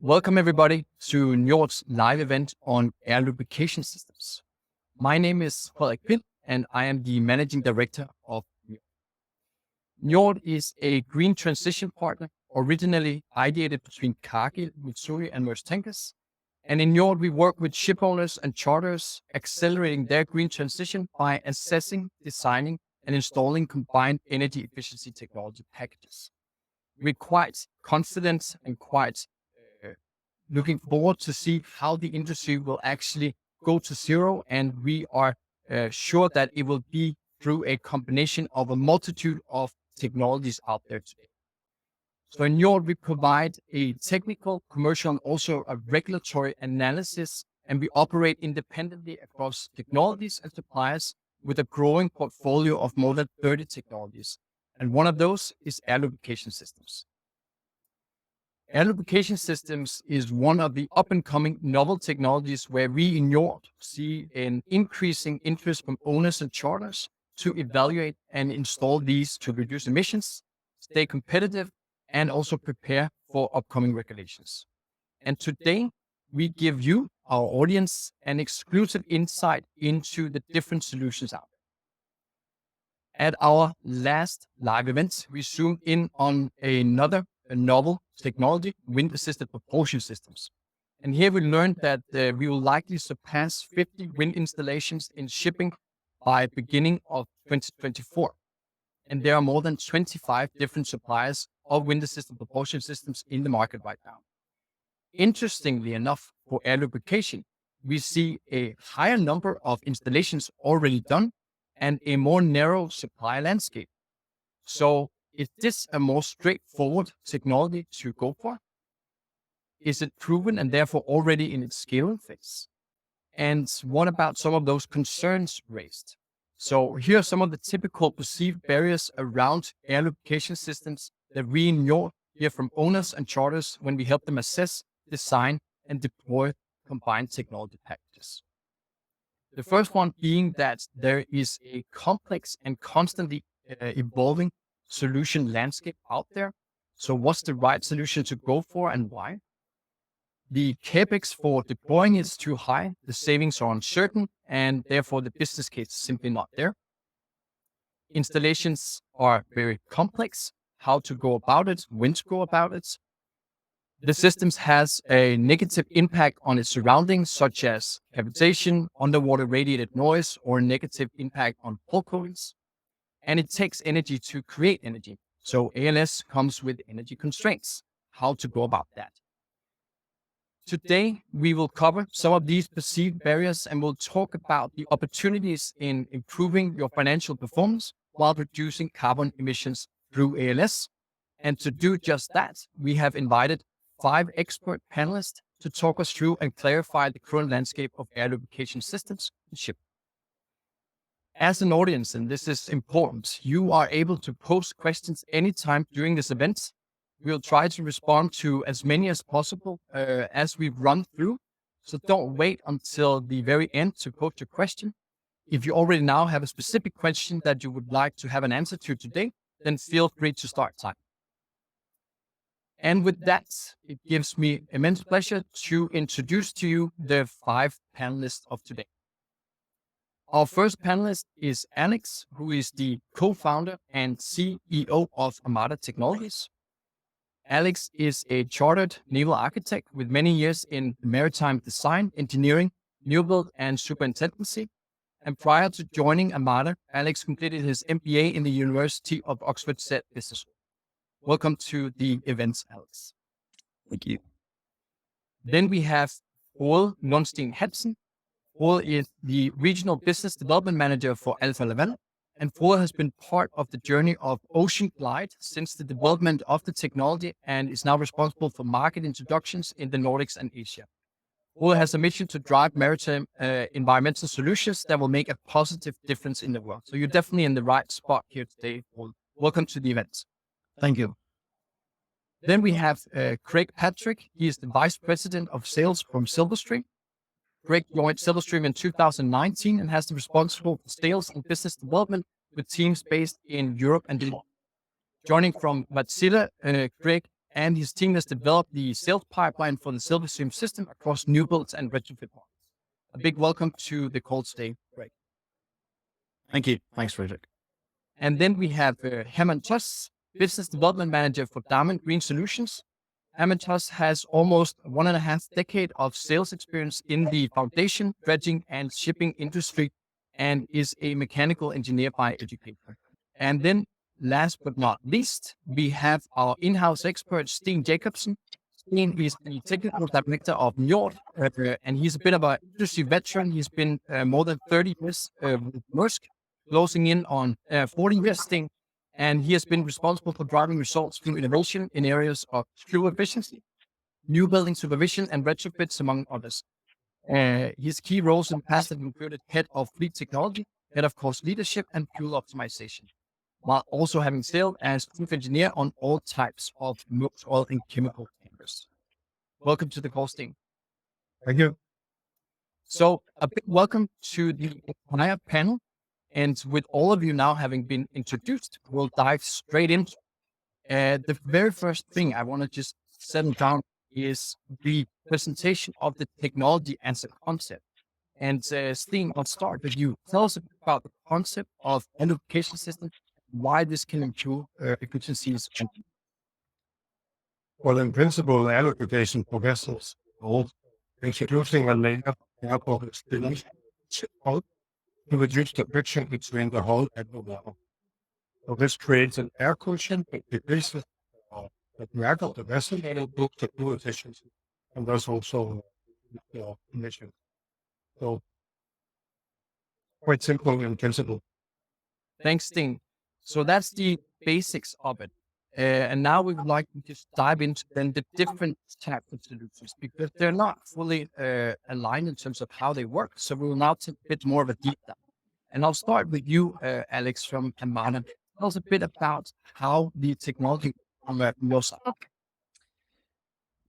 Welcome everybody to Njord's live event on Air Lubrication Systems. My name is Frederik Pind and I am the Managing Director of Njord. Njord is a green transition partner originally ideated between Cargill, Mitsui and Maersk Tankers. And in Njord we work with shipowners and charters accelerating their green transition by assessing, designing and installing combined energy efficiency technology packages. We're quite confident and quite looking forward to see how the industry will actually go to zero, and we are sure that it will be through a combination of a multitude of technologies out there today. So in Njord, we provide a technical, commercial, and also a regulatory analysis, and we operate independently across technologies and suppliers with a growing portfolio of more than 30 technologies. And one of those is Air Lubrication Systems. Air Lubrication Systems is one of the up-and-coming novel technologies where we in Njord see an increasing interest from owners and charters to evaluate and install these to reduce emissions, stay competitive, and also prepare for upcoming regulations. And today, we give you, our audience, an exclusive insight into the different solutions out there. At our last live event, we zoomed in on a novel technology, wind-assisted propulsion systems. And here we learned that we will likely surpass 50 wind installations in shipping by beginning of 2024. And there are more than 25 different suppliers of wind-assisted propulsion systems in the market right now. Interestingly enough, for air lubrication, we see a higher number of installations already done and a more narrow supply landscape. So is this a more straightforward technology to go for? Is it proven and therefore already in its scaling phase? And what about some of those concerns raised? So here are some of the typical perceived barriers around air lubrication systems that we in Njord hear from owners and charters when we help them assess, design, and deploy combined technology packages. The first one being that there is a complex and constantly evolving solution landscape out there. So what's the right solution to go for and why? The capex for deploying is too high, the savings are uncertain, and therefore the business case is simply not there. Installations are very complex, how to go about it, when to go about it. The systems has a negative impact on its surroundings, such as cavitation, underwater radiated noise, or negative impact on hull coatings. And it takes energy to create energy. So ALS comes with energy constraints. How to go about that? Today, we will cover some of these perceived barriers and we'll talk about the opportunities in improving your financial performance while reducing carbon emissions through ALS. And to do just that, we have invited 5 expert panelists to talk us through and clarify the current landscape of air lubrication systems and shipping. As an audience, and this is important, you are able to post questions anytime during this event. We'll try to respond to as many as possible as we run through. So don't wait until the very end to post your question. If you already now have a specific question that you would like to have an answer to today, then feel free to start time. And with that, it gives me immense pleasure to introduce to you the 5 panelists of today. Our first panelist is Alex, who is the co-founder and CEO of Armada Technologies. Alex is a chartered naval architect with many years in maritime design, engineering, new build, and superintendency. And prior to joining Armada, Alex completed his MBA in the University of Oxford Business School. Welcome to the event, Alex. Thank you. Then we have Ole Lundsten Hansen. Ole is the Regional Business Development Manager for Alfa Laval, and Ole has been part of the journey of Ocean Glide since the development of the technology and is now responsible for market introductions in the Nordics and Asia. Ole has a mission to drive maritime environmental solutions that will make a positive difference in the world. So you're definitely in the right spot here today, Ole. Welcome to the event. Thank you. Then we have Craig Patrick. He is the Vice President of Sales from Silverstream. Craig joined Silverstream in 2019 and has been responsible for sales and business development with teams based in Europe and the world. Joining from Wärtsilä, Craig and his team has developed the sales pipeline for the Silverstream system across new builds and retrofit markets. A big welcome to the call today, Greg. Thank you. Thanks, Frederick. And then we have Herman Tuss, Business Development Manager for Diamond Green Solutions. Herman Tuss has almost 1.5 decades of sales experience in the foundation, dredging, and shipping industry, and is a mechanical engineer by education. And then, last but not least, we have our in-house expert, Steen Jacobsen. Steen is the technical director of Njord, and he's a bit of an industry veteran. He's been more than 30 years with Maersk, closing in on 40 years, Steen. And he has been responsible for driving results through innovation in areas of fuel efficiency, new building supervision, and retrofits, among others. His key roles in the past have included head of fleet technology, head of cost leadership, and fuel optimization, while also having sailed as chief engineer on all types of Maersk oil and chemical tankers. Welcome to the call, Steen. Thank you. So a big welcome to the entire panel. And with all of you now having been introduced, we'll dive straight into the very first thing I want to just settle down is the presentation of the technology as a concept. And Steen, I'll start with you. Tell us about the concept of Air Lubrication Systems, why this can improve efficiencies. Well, in principle, air lubrication for vessels involves introducing a layer of airport spillage to reduce the friction between the hull and the water. So this creates an air cushion that decreases the drag of the vessel and improves the fuel efficiency, and thus also the emissions. So quite simple in principle. Thanks, Steen. So that's the basics of it. And now we would like to just dive into then the different types of solutions because they're not fully aligned in terms of how they work. So we will now take a bit more of a deep dive. And I'll start with you, Alex from Maritime. Tell us a bit about how the technology on your side.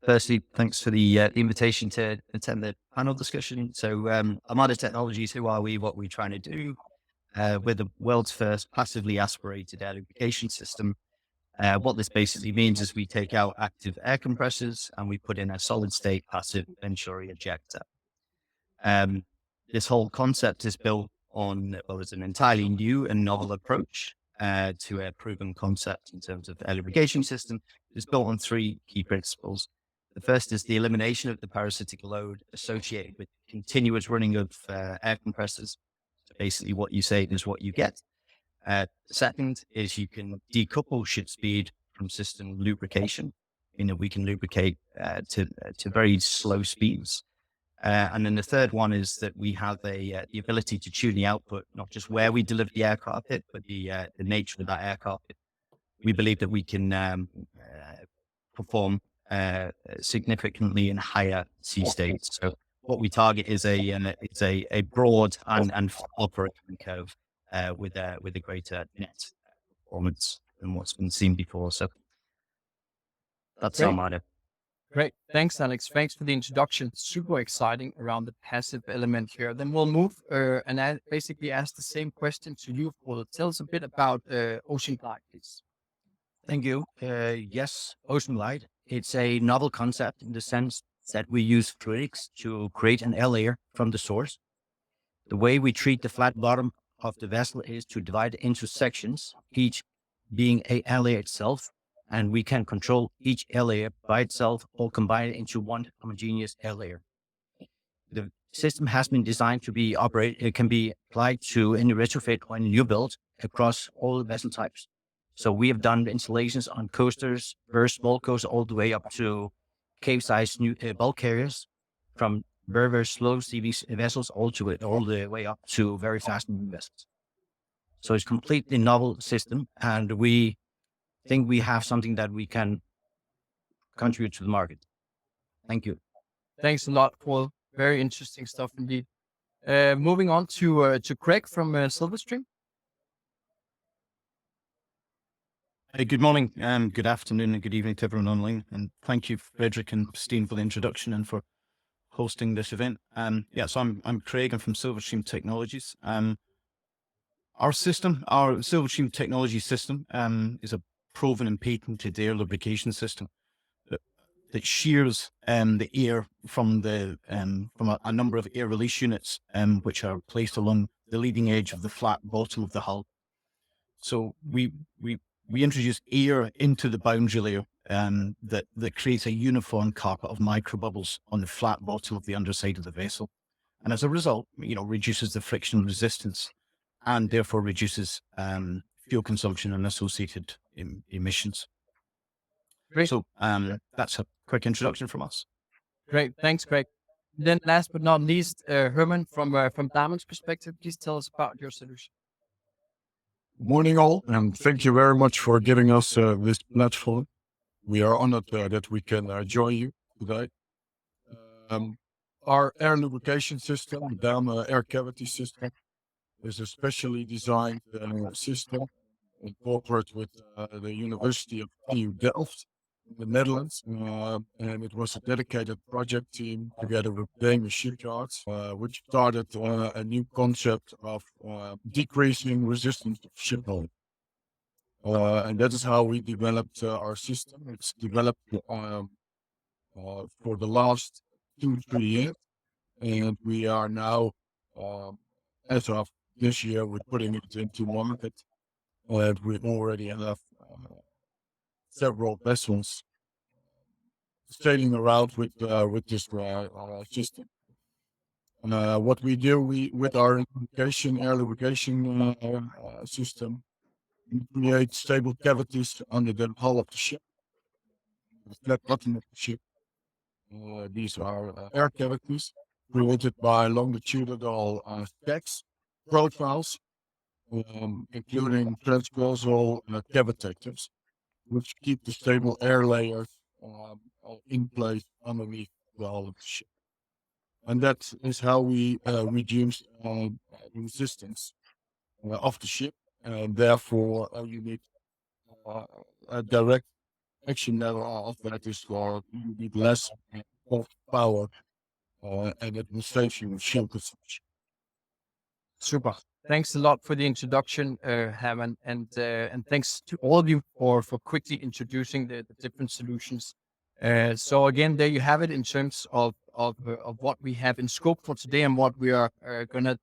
Firstly, thanks for the invitation to attend the panel discussion. So, Armada Technologies, who are we? What we're trying to do? We're the world's first passively aspirated air lubrication system. What this basically means is we take out active air compressors and we put in a solid state passive venturi ejector. This whole concept is built on, well, it's an entirely new and novel approach to a proven concept in terms of air lubrication system. It's built on 3 key principles. The first is the elimination of the parasitic load associated with continuous running of air compressors. So basically what you say is what you get. The second is you can decouple ship speed from system lubrication. We can lubricate to very slow speeds. And then the third one is that we have the ability to tune the output, not just where we deliver the air carpet, but the nature of that air carpet. We believe that we can perform significantly in higher sea states. So what we target is a broad and operating curve with a greater net performance than what's been seen before. So that's Great. Armada. Great. Thanks, Alex. Thanks for the introduction. Super exciting around the passive element here. Then we'll move and basically ask the same question to you, Paul. Tell us a bit about Ocean Glide, please. Thank you. Yes, Ocean Glide. It's a novel concept in the sense that we use fluidics to create an air layer from the source. The way we treat the flat bottom of the vessel is to divide it into sections, each being a air layer itself, and we can control each air layer by itself or combine it into one homogeneous air layer. The system has been designed to be operated. It can be applied to any retrofit or any new build across all vessel types. So we have done installations on coasters, very small coasters, all the way up to cave-sized new bulk carriers, from very slow CV vessels all the way up to very fast moving vessels. So it's a completely novel system, and we think we have something that we can contribute to the market. Thank you. Thanks a lot, Paul. Very interesting stuff indeed. Moving on to Craig from Silverstream. Good morning, good afternoon, and good evening to everyone online. And thank you, Frederick and Steen, for the introduction and for hosting this event. So I'm Craig. I'm from Silverstream Technologies. Our Silverstream technology system, is a proven and patented air lubrication system. that shears the air from a number of air release units, which are placed along the leading edge of the flat bottom of the hull. So we introduce air into the boundary layer that creates a uniform carpet of microbubbles on the flat bottom of the underside of the vessel, and as a result, reduces the friction resistance and therefore reduces fuel consumption and associated emissions. Great. So that's a quick introduction from us. Great. Thanks, Craig. Then last but not least, Herman, from Damon's perspective, please tell us about your solution. Morning all, and thank you very much for giving us this platform. We are honored that we can join you today. Our air lubrication system, the air cavity system, is a specially designed system incorporated with the University of TU Delft in the Netherlands. And it was a dedicated project team together with Danish shipyards, which started a new concept of decreasing resistance of ship hull. And that is how we developed our system. It's developed for the last 2-3 years. And we are now, as of this year, we're putting it into market. And we already have several vessels sailing around with this system. What we do with our air lubrication system, we create stable cavities under the hull of the ship, the flat bottom of the ship. These are air cavities created by longitudinal stacks, profiles, including transversal cavitators, which keep the stable air layers in place underneath the hull of the ship. And that is how we reduce resistance of the ship, and therefore you need a direct action level of that is you need less power, and it will save you fuel consumption. Super. Thanks a lot for the introduction, Herman, and thanks to all of you for quickly introducing the different solutions. So again, there you have it in terms of what we have in scope for today and what we are going to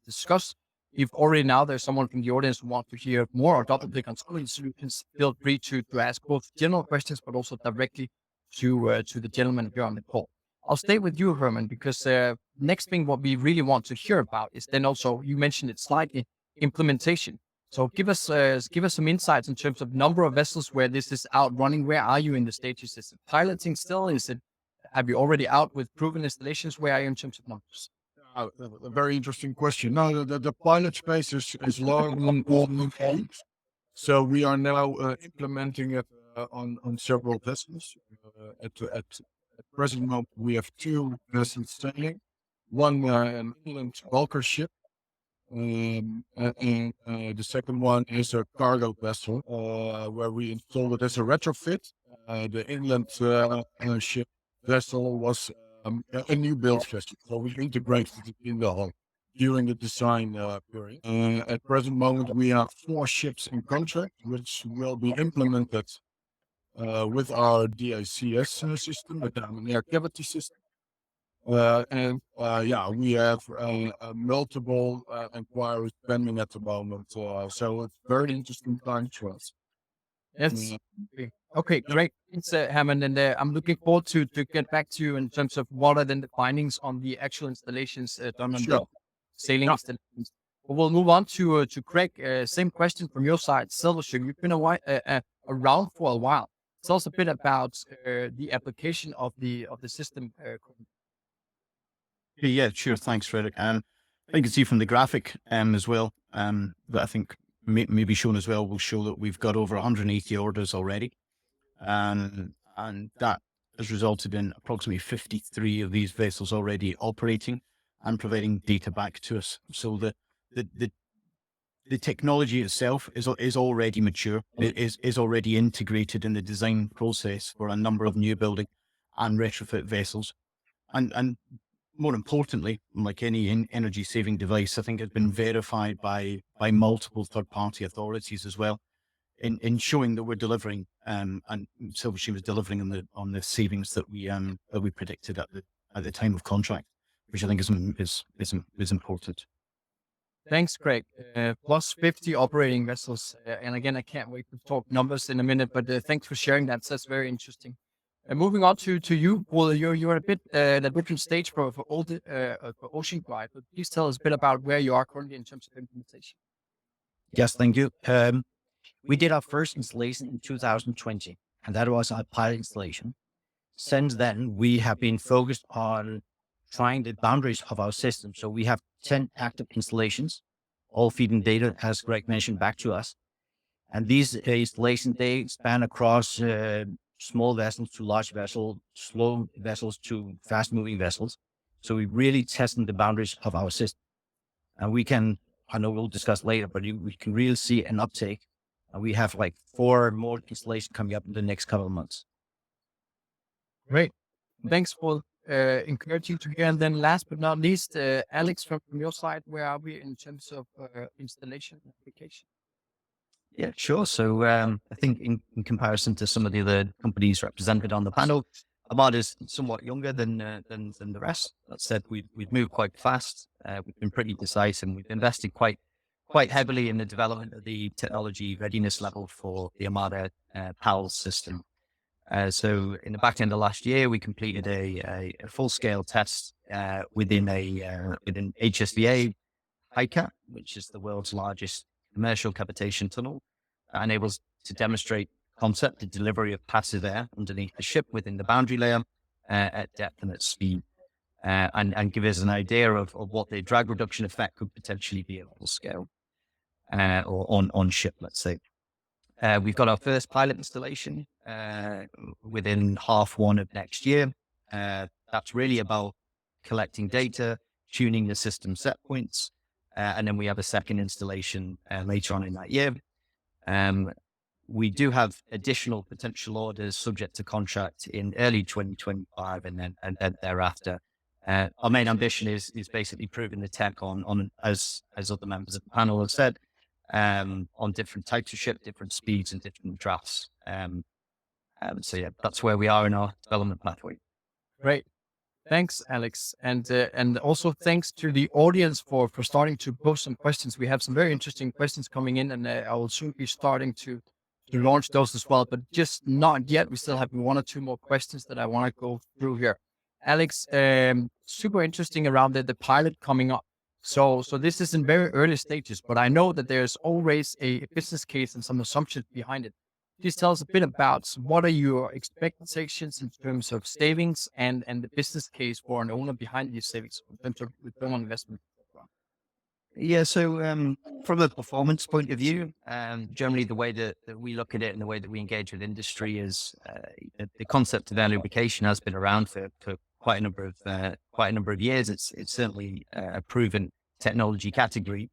discuss. If already now there's someone from the audience who wants to hear more or double click on some of these solutions, feel free to ask both general questions, but also directly to the gentleman here on the call. I'll stay with you, Herman, because next thing what we really want to hear about is then also, you mentioned it slightly, implementation. So give us some insights in terms of number of vessels where this is out running. Where are you in the stages? Is it piloting still? Have you already out with proven installations? Where are you in terms of numbers? A very interesting question. No, the pilot space is long on phase. So we are now implementing it on several vessels. At present moment, we have 2 vessels sailing. One an inland bulker ship, and the second one is a cargo vessel where we installed it as a retrofit. The inland ship vessel was a new build vessel, so we integrated it in the hull during the design period. At present moment, we have 4 ships in contract, which will be implemented with our DACS system, the Diamond Air Cavity System. We have multiple inquiries pending at the moment. So it's very interesting time for us. Yes. Okay, great. Thanks, Herman. And I'm looking forward to get back to you in terms of what are then the findings on the actual installations done on the sailing installations. But we'll move on to Craig. Same question from your side. Silvership, you've been around for a while. Tell us a bit about the application of the system. Yeah, sure. Thanks, Frederick. I think you can see from the graphic as well that I think may be shown as well, will show that we've got over 180 orders already. And that has resulted in approximately 53 of these vessels already operating and providing data back to us. So the technology itself is already mature. It is already integrated in the design process for a number of new building and retrofit vessels. And more importantly, like any energy saving device, I think has been verified by multiple third party authorities as well. in showing that we're delivering, and Silverstream is delivering on the savings that we predicted at the time of contract, which I think is important. Thanks, Craig. Plus 50 operating vessels. And again, I can't wait to talk numbers in a minute, but thanks for sharing that. That's very interesting. Moving on to you, Paul, you're a bit at a different stage for Ocean Glide, but please tell us a bit about where you are currently in terms of implementation. Yes, thank you. We did our first installation in 2020, and that was our pilot installation. Since then, we have been focused on trying the boundaries of our system. So we have 10 active installations, all feeding data, as Greg mentioned, back to us. And these installations, they span across small vessels to large vessels, slow vessels to fast-moving vessels. So we're really testing the boundaries of our system. And we can, I know we'll discuss later, but we can really see an uptake. And we have like 4 more installations coming up in the next couple of months. Great. Thanks for encouraging to hear. And then last but not least, Alex, from your side, where are we in terms of installation and application? Yeah, sure. So I think in comparison to some of the other companies represented on the panel, Armada is somewhat younger than the rest. That said, we've moved quite fast. We've been pretty decisive, and we've invested quite heavily in the development of the technology readiness level for the Armada PALS system. So in the back end of last year, we completed a full-scale test within HSVA HICAT, which is the world's largest commercial cavitation tunnel, that enables to demonstrate concept the delivery of passive air underneath the ship within the boundary layer at depth and at speed, and give us an idea of what the drag reduction effect could potentially be at full scale or on ship, let's say. We've got our first pilot installation within H1 of next year. That's really about collecting data, tuning the system set points, and then we have a second installation later on in that year. We do have additional potential orders subject to contract in early 2025 and then thereafter. Our main ambition is basically proving the tech on as other members of the panel have said, on different types of ship, different speeds and different drafts. So yeah, that's where we are in our development pathway. Great. Thanks, Alex. And also thanks to the audience for starting to post some questions. We have some very interesting questions coming in, and I will soon be starting to launch those as well, but just not yet. We still have 1 or 2 more questions that I want to go through here. Alex, super interesting around the pilot coming up. So this is in very early stages, but I know that there's always a business case and some assumptions behind it. Please tell us a bit about what are your expectations in terms of savings and the business case for an owner behind these savings in terms of return on investment. Yeah, so from a performance point of view, generally the way that we look at it and the way that we engage with industry is the concept of air lubrication has been around for quite a number of years. It's certainly a proven technology category.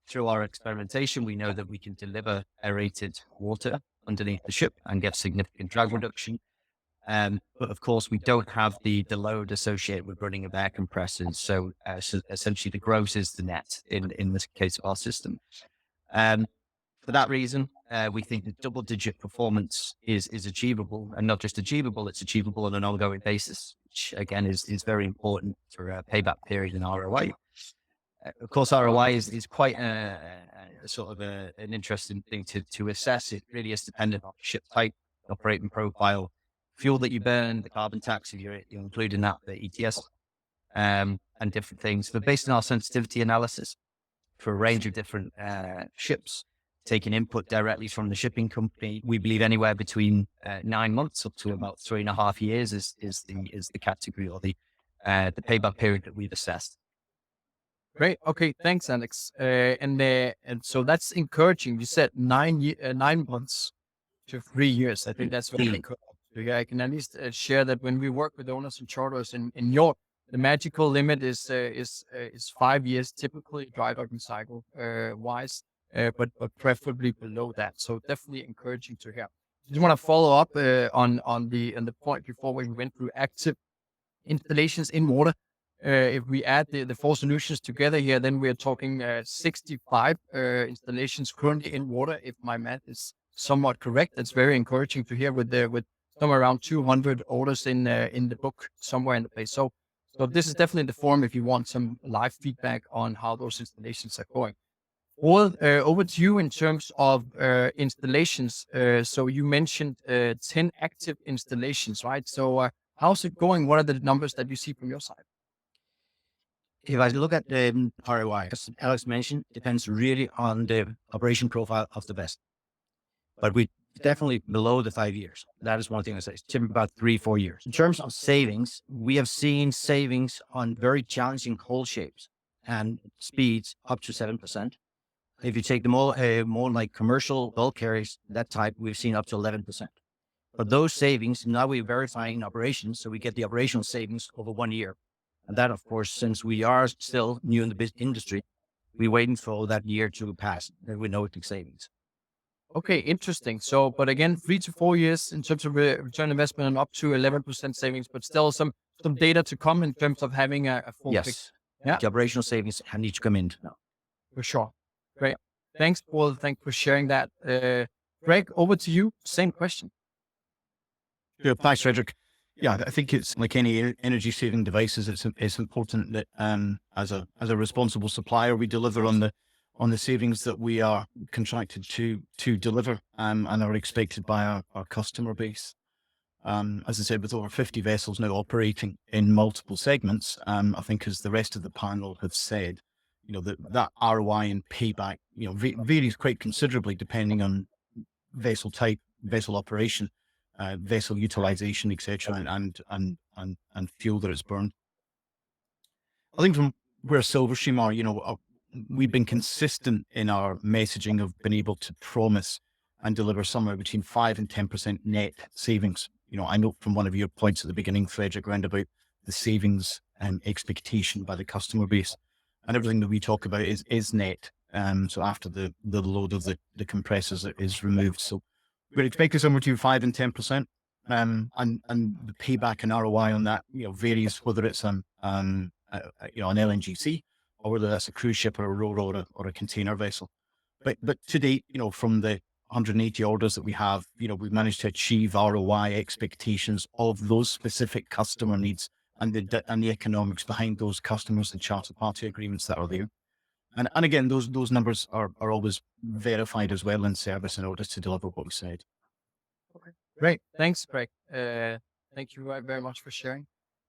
Through our experimentation, we know that we can deliver aerated water underneath the ship and get significant drag reduction. But of course, we don't have the load associated with running of air compressors. So essentially, the gross is the net in this case of our system. For that reason, we think that double-digit performance is achievable, and not just achievable; it's achievable on an ongoing basis, which again is very important for a payback period and ROI. Of course, ROI is quite a sort of an interesting thing to assess. It really is dependent on ship type, operating profile, fuel that you burn, the carbon tax, if you're including that, the ETS, and different things. But based on our sensitivity analysis for a range of different ships, taking input directly from the shipping company, we believe anywhere between 9 months up to about 3.5 years is the category or the payback period that we've assessed. Great. Okay. Thanks, Alex. And so that's encouraging. You said 9 months to 3 years. I think that's very encouraging. Yeah, I can at least share that when we work with owners and charters in Njord, the magical limit is 5 years, typically dry docking cycle wise, but preferably below that. So definitely encouraging to hear. Just want to follow up on the point before we went through active installations in water. If we add the four solutions together here, then we're talking 65 installations currently in water. If my math is somewhat correct, that's very encouraging to hear with somewhere around 200 orders in the book somewhere in the place. So this is definitely the forum if you want some live feedback on how those installations are going. Well, over to you in terms of installations. So you mentioned 10 active installations, right? So how's it going? What are the numbers that you see from your side? If I look at the ROI, as Alex mentioned, depends really on the operation profile of the vessel. But we definitely below the 5 years. That is one thing I say. It's typically about 3-4 years. In terms of savings, we have seen savings on very challenging hull shapes and speeds up to 7%. If you take the more like commercial bulk carriers, that type, we've seen up to 11%. But those savings, now we're verifying in operations, so we get the operational savings over 1 year. And that, of course, since we are still new in the industry, we're waiting for that year to pass, and we know the savings. Okay, interesting. So, but again, 3 to 4 years in terms of return on investment and up to 11% savings, but still some data to come in terms of having a full picture. Yes. Yeah. The operational savings need to come in now. For sure. Great. Thanks, Paul. Thanks for sharing that. Greg, over to you. Same question. Yeah, thanks, Frederick. Yeah, I think it's like any energy saving devices. It's important that as a responsible supplier, we deliver on the savings that we are contracted to deliver and are expected by our customer base. As I said, with over 50 vessels now operating in multiple segments, I think as the rest of the panel have said, that ROI and payback, varies quite considerably depending on vessel type, vessel operation, vessel utilization, etc., and fuel that is burned. I think from where Silverstream are, we've been consistent in our messaging of being able to promise and deliver somewhere between 5 and 10% net savings. I know from one of your points at the beginning, Frederick, around about the savings and expectation by the customer base, and everything that we talk about is net. So after the load of the compressors is removed, so we're expecting somewhere between 5 and 10%. And the payback and ROI on that, varies whether it's an LNGC or whether that's a cruise ship or a ro-ro or a container vessel. But to date, from the 180 orders that we have, we've managed to achieve ROI expectations of those specific customer needs and the economics behind those customers and charter party agreements that are there. And again, those numbers are always verified as well in service in order to deliver what we said. Okay, great. Thanks, Greg. Thank you very much for sharing.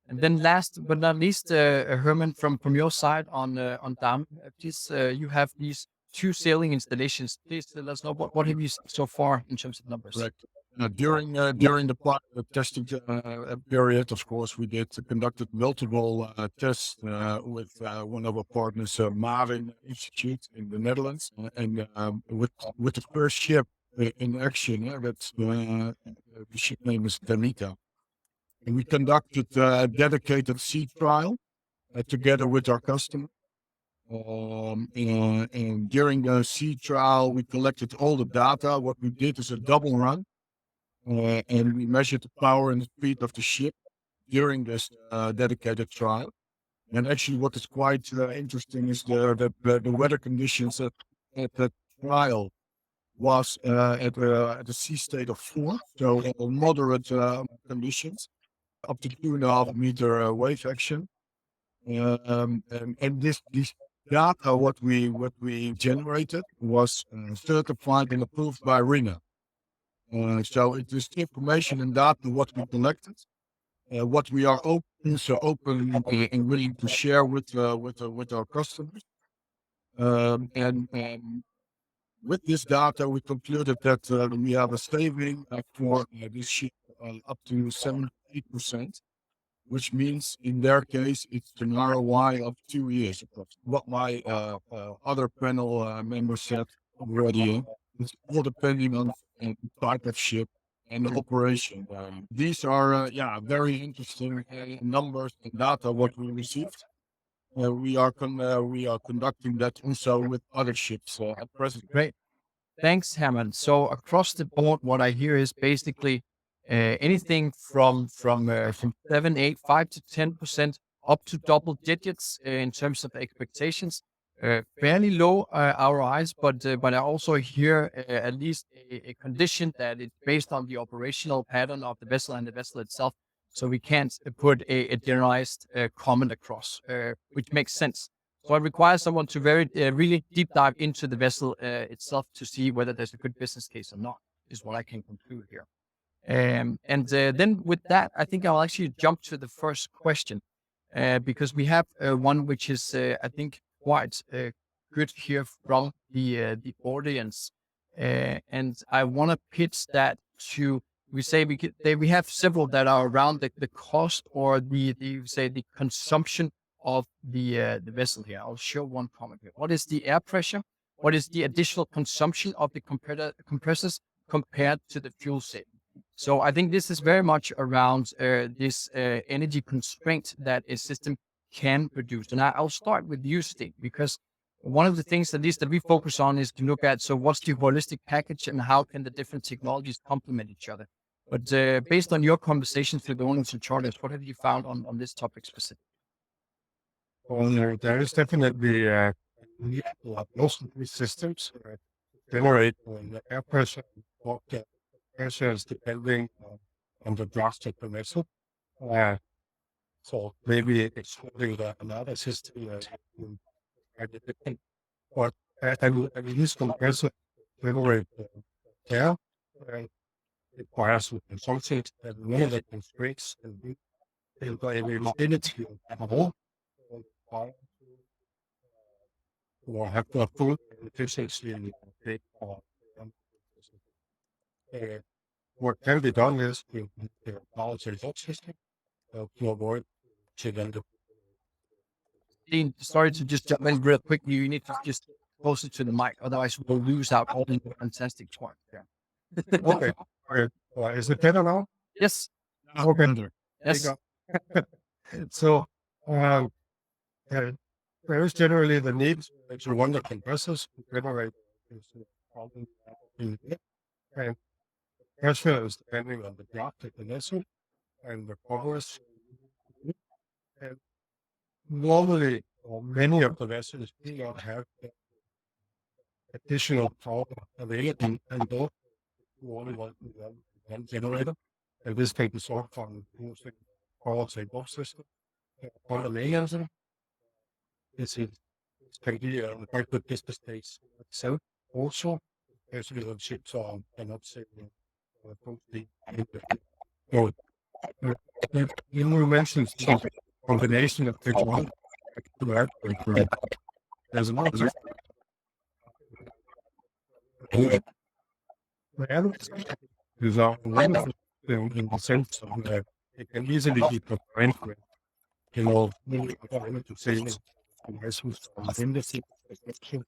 And then last but not least, Herman, from your side on DAM, please, you have these 2 sailing installations. Please let us know what have you seen so far in terms of numbers. Correct. During the testing period, of course, we conducted multiple tests with one of our partners, Maritime Institute in the Netherlands, and with the first ship in action, that's the ship name is Danita, and we conducted a dedicated sea trial together with our customer. And during the sea trial, we collected all the data. What we did is a double run. And we measured the power and the speed of the ship during this dedicated trial. And actually, what is quite interesting is the weather conditions at the trial was at the sea state of 4, so moderate conditions, up to 2.5 meter wave action. And this data, what we generated, was certified and approved by RINA. So it is information and data what we collected, what we are open and willing to share with our customers. And with this data, we concluded that we have a saving for this ship up to 78%, which means in their case it's an ROI of 2 years. What my other panel members said already, it's all depending on the type of ship and the operation. These are very interesting numbers and data what we received. We are conducting that also with other ships at present. Great. Thanks, Herman. So across the board, what I hear is basically anything from 7, 8, 5 to 10% up to double digits in terms of expectations. Fairly low ROIs, but I also hear at least a condition that it's based on the operational pattern of the vessel and the vessel itself. So we can't put a generalized comment across, which makes sense. So it requires someone to really deep dive into the vessel itself to see whether there's a good business case or not, is what I can conclude here. Then with that, I think I'll actually jump to the first question because we have one which is, I think, quite good here from the audience. And I want to pitch that to, we have several that are around the cost or the consumption of the vessel here. I'll show one comment here. What is the air pressure? What is the additional consumption of the compressors compared to the fuel saving? So I think this is very much around this energy constraint that a system can produce. And I'll start with you, Stig, because one of the things, at least that we focus on, is to look at, so what's the holistic package and how can the different technologies complement each other? But based on your conversations with the owners and charters, what have you found on this topic specifically? Well, there is definitely most of these systems generate the air pressure, what the pressure is depending on the draft of the vessel. So maybe it's something that another system depend. But I use compressor generate air requires something that one of the constraints and the availability of all or have the full efficiency in the what can be done is with the power system to avoid chicken. Dean, sorry to just jump in real quick. You need to just closer to the mic, otherwise we'll lose out all the fantastic point. Yeah. Okay. Is it better now? Yes. Okay. Yes. So there is generally the need to run the compressors to generate this problem in the and pressure is depending on the draft of the vessel and the progress. And normally, or many of the vessels do not have additional power available and both only one generator. And this can be solved from using power table system. On the layers, it can be a quite good business case. So also, especially when ships are cannot say totally. You mentioned some combination of technology. There's a lot of these are wonderful in the sense that it can easily be prevented. You know, to say investments within the system,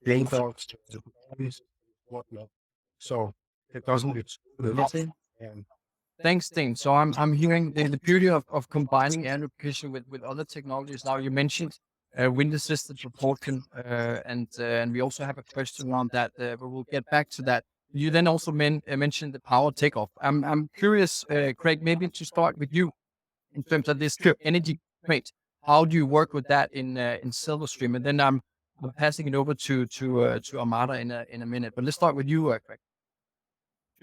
game dogs, whatnot. So it doesn't it's and Thanks, Dean. So I'm hearing the beauty of combining air lubrication with other technologies. Now you mentioned wind assisted propulsion, and we also have a question around that, but we'll get back to that. You then also mentioned the power takeoff. I'm curious, Craig, maybe to start with you in terms of this energy constraint. How do you work with that in Silverstream? And then I'm passing it over to Armada in a minute. But let's start with you, Craig.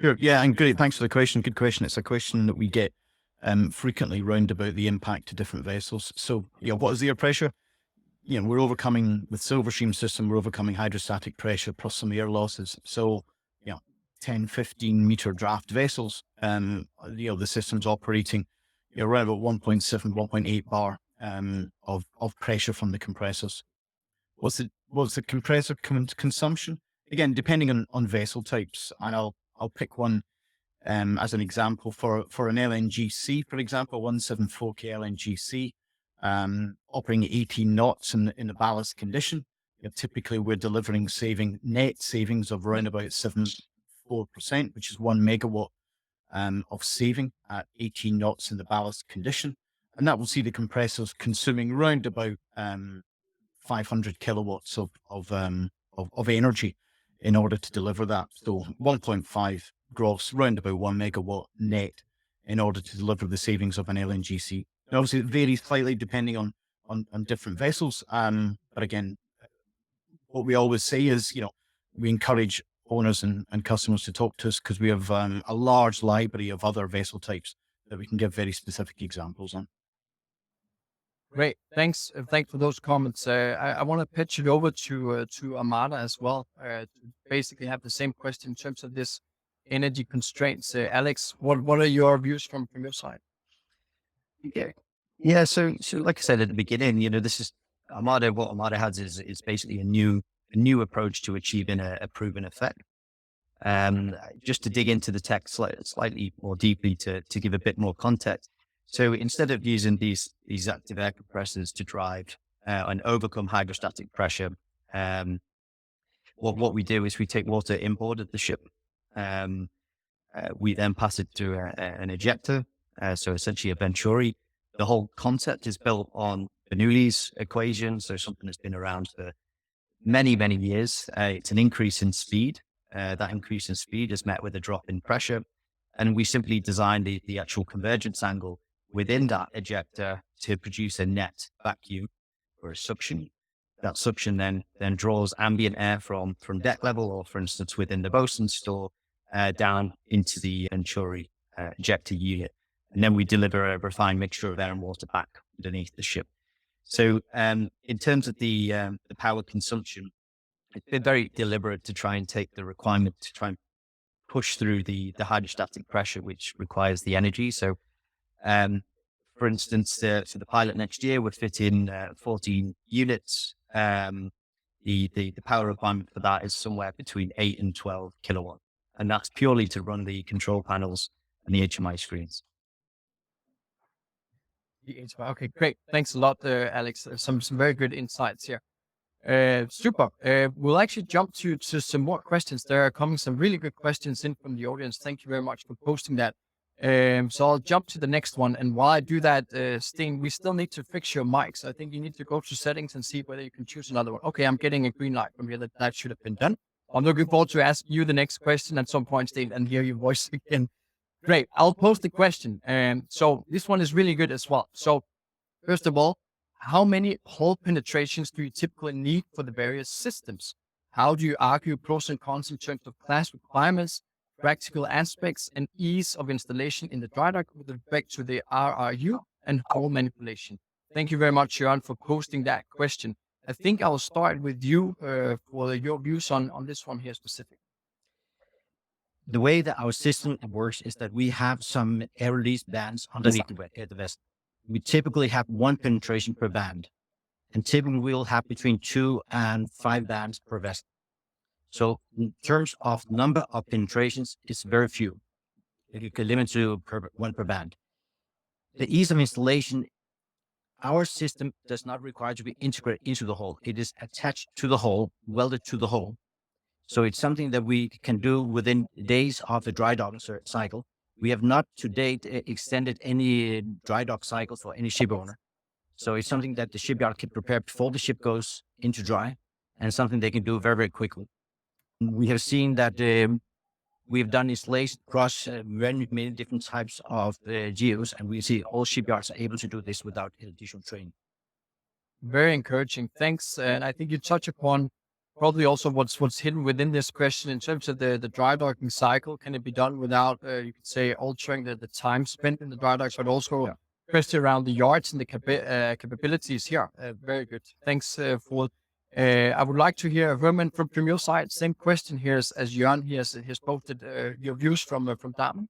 Sure. Yeah, and great. Thanks for the question. Good question. It's a question that we get frequently round about the impact to different vessels. So, what is the air pressure? We're overcoming with Silverstream system, we're overcoming hydrostatic pressure plus some air losses. So, 10, 15 meter draft vessels, the system's operating around about 1.7, 1.8 bar of pressure from the compressors. What's the compressor consumption? Again, depending on vessel types, and I'll pick one as an example for an LNGC, for example, 174K LNGC, operating at 18 knots in the ballast condition. Typically, we're delivering net savings of around about 74%, which is 1 megawatt of saving at 18 knots in the ballast condition. And that will see the compressors consuming around about 500 kilowatts of energy in order to deliver that. So 1.5 gross, round about 1 megawatt net in order to deliver the savings of an LNGC And obviously, it varies slightly depending on different vessels. But again, what we always say is, we encourage owners and customers to talk to us because we have a large library of other vessel types that we can give very specific examples on. Great. Thanks. Thanks for those comments. I want to pitch it over to Amada as well, to basically have the same question in terms of this energy constraints. Alex, what are your views from your side? Yeah. So like I said at the beginning, this is Armada. What Armada has is basically a new approach to achieving a proven effect. Just to dig into the tech slightly more deeply to give a bit more context. So instead of using these active air compressors to drive and overcome hydrostatic pressure, what we do is we take water inboard of the ship. We then pass it through an ejector, so essentially a venturi. The whole concept is built on Bernoulli's equation, so something that's been around for many, many years. It's an increase in speed. That increase in speed is met with a drop in pressure. And we simply design the actual convergence angle within that ejector to produce a net vacuum or a suction. That suction then draws ambient air from deck level, or for instance, within the bosun's store, down into the venturi ejector unit. And then we deliver a refined mixture of air and water back underneath the ship. So in terms of the power consumption, it's been very deliberate to try and take the requirement to try and push through the hydrostatic pressure, which requires the energy. So, for instance, for the pilot next year, we're fitting 14 units. The power requirement for that is somewhere between 8 and 12 kilowatt. And that's purely to run the control panels and the HMI screens. Okay, great. Thanks a lot, Alex. Some very good insights here. Super. We'll actually jump to some more questions. There are coming some really good questions in from the audience. Thank you very much for posting that. So I'll jump to the next one. And while I do that, Steen, we still need to fix your mics. I think you need to go to settings and see whether you can choose another one. Okay, I'm getting a green light from here that should have been done. I'm looking forward to asking you the next question at some point, Steen, and hear your voice again. Great. I'll post the question. So this one is really good as well. So first of all, how many hole penetrations do you typically need for the various systems? How do you argue pros and cons in terms of class requirements, practical aspects, and ease of installation in the dry dock with respect to the RRU and hole manipulation? Thank you very much, Jørgen, for posting that question. I think I'll start with you for your views on this one here specifically. The way that our system works is that we have some air release bands underneath the vessel. We typically have one penetration per band, and typically we'll have between 2 and 5 bands per vessel. So in terms of number of penetrations, it's very few. You can limit to one per band. The ease of installation, our system does not require to be integrated into the hull. It is attached to the hull, welded to the hull. So it's something that we can do within days of the dry docking cycle. We have not to date extended any dry dock cycle for any ship owner. So it's something that the shipyard can prepare before the ship goes into dry, and something they can do very, very quickly. We have seen that we have done installation across many different types of geos, and we see all shipyards are able to do this without additional training. Very encouraging. Thanks. And I think you touch upon probably also what's hidden within this question in terms of the dry docking cycle. Can it be done without, you could say, altering the time spent in the dry docks, but also question around the yards and the capabilities here. Very good. Thanks for. I would like to hear, Herman, from your side, same question here as Jørgen. He has posted your views from Damen.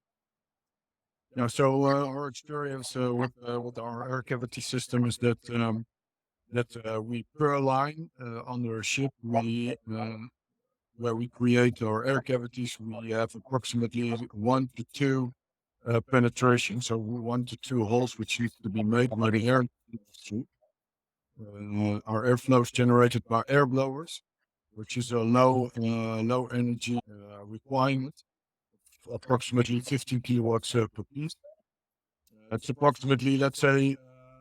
Yeah, so our experience with our air cavity system is that we per line under a ship, where we create our air cavities, we have approximately 1 to 2 penetration, so 1 to 2 holes which needs to be made by the air. Our airflow is generated by air blowers, which is a low energy requirement, approximately 15 kilowatts per piece. That's approximately, let's say,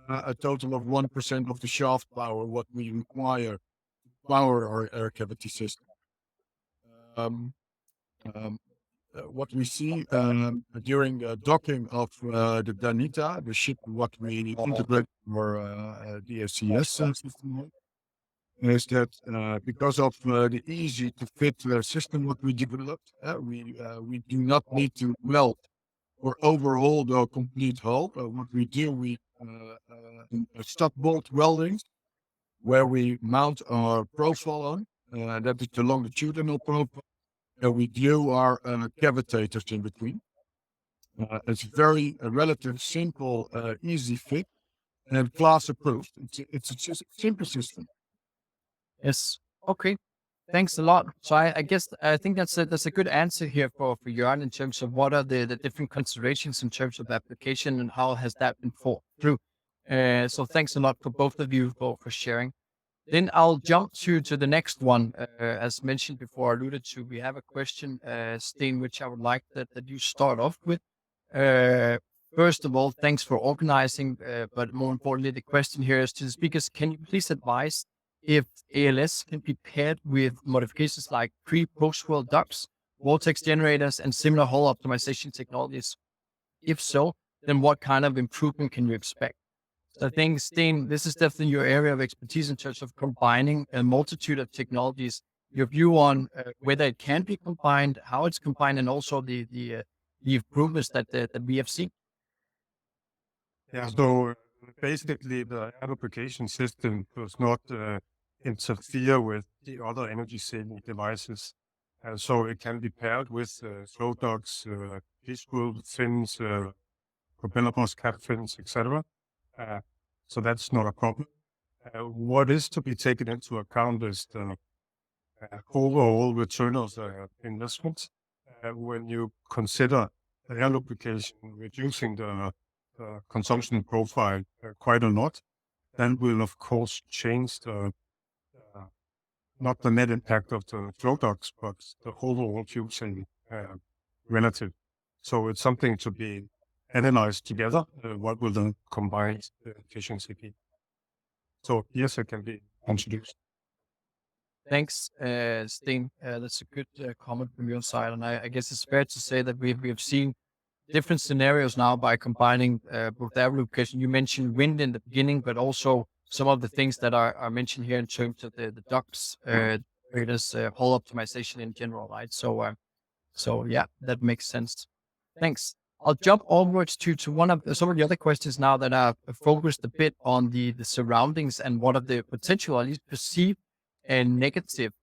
a total of 1% of the shaft power, what we require to power our air cavity system. what we see during docking of the Danita, the ship what we integrate for the DSCS system, is that because of the easy to fit system what we developed, we do not need to weld or overhaul the complete hull. What we do, we stop bolt welding where we mount our profile on. That is the longitudinal profile. We glue our cavitators in between. It's very relative simple, easy fit, and class approved. It's just a simple system. Yes. Okay. Thanks a lot. So I think that's a good answer here for Jørgen in terms of what are the different considerations in terms of application and how has that been thought through. So thanks a lot for both of you for sharing. Then I'll jump to the next one. As mentioned before, alluded to, we have a question, Sten, which I would like that you start off with. First of all, thanks for organizing, but more importantly, the question here is to the speakers, can you please advise if ALS can be paired with modifications like pre-post-swirl ducts, vortex generators, and similar hull optimization technologies? If so, then what kind of improvement can you expect? So I think, Sten, this is definitely your area of expertise in terms of combining a multitude of technologies. Your view on whether it can be combined, how it's combined, and also the improvements that we have seen. Yeah, so basically the Air Lubrication System does not interfere with the other energy-saving devices. So it can be paired with flow ducts, peaceful fins, propeller boss cap fins, etc. So that's not a problem. What is to be taken into account is the overall return of the investment. When you consider air lubrication reducing the consumption profile quite a lot, then will of course change the not the net impact of the flow ducts, but the overall fuel saving relative. So it's something to be analyzed together. What will the combined efficiency be? So yes, it can be introduced. Thanks, Sten. That's a good comment from your side, and I guess it's fair to say that we have seen different scenarios now by combining both air lubrication. You mentioned wind in the beginning, but also some of the things that are mentioned here in terms of the ducts, there's whole optimization in general, right? So yeah, that makes sense. Thanks. I'll jump onwards to some of the other questions now that are focused a bit on the surroundings and what are the potential, at least perceived, and negative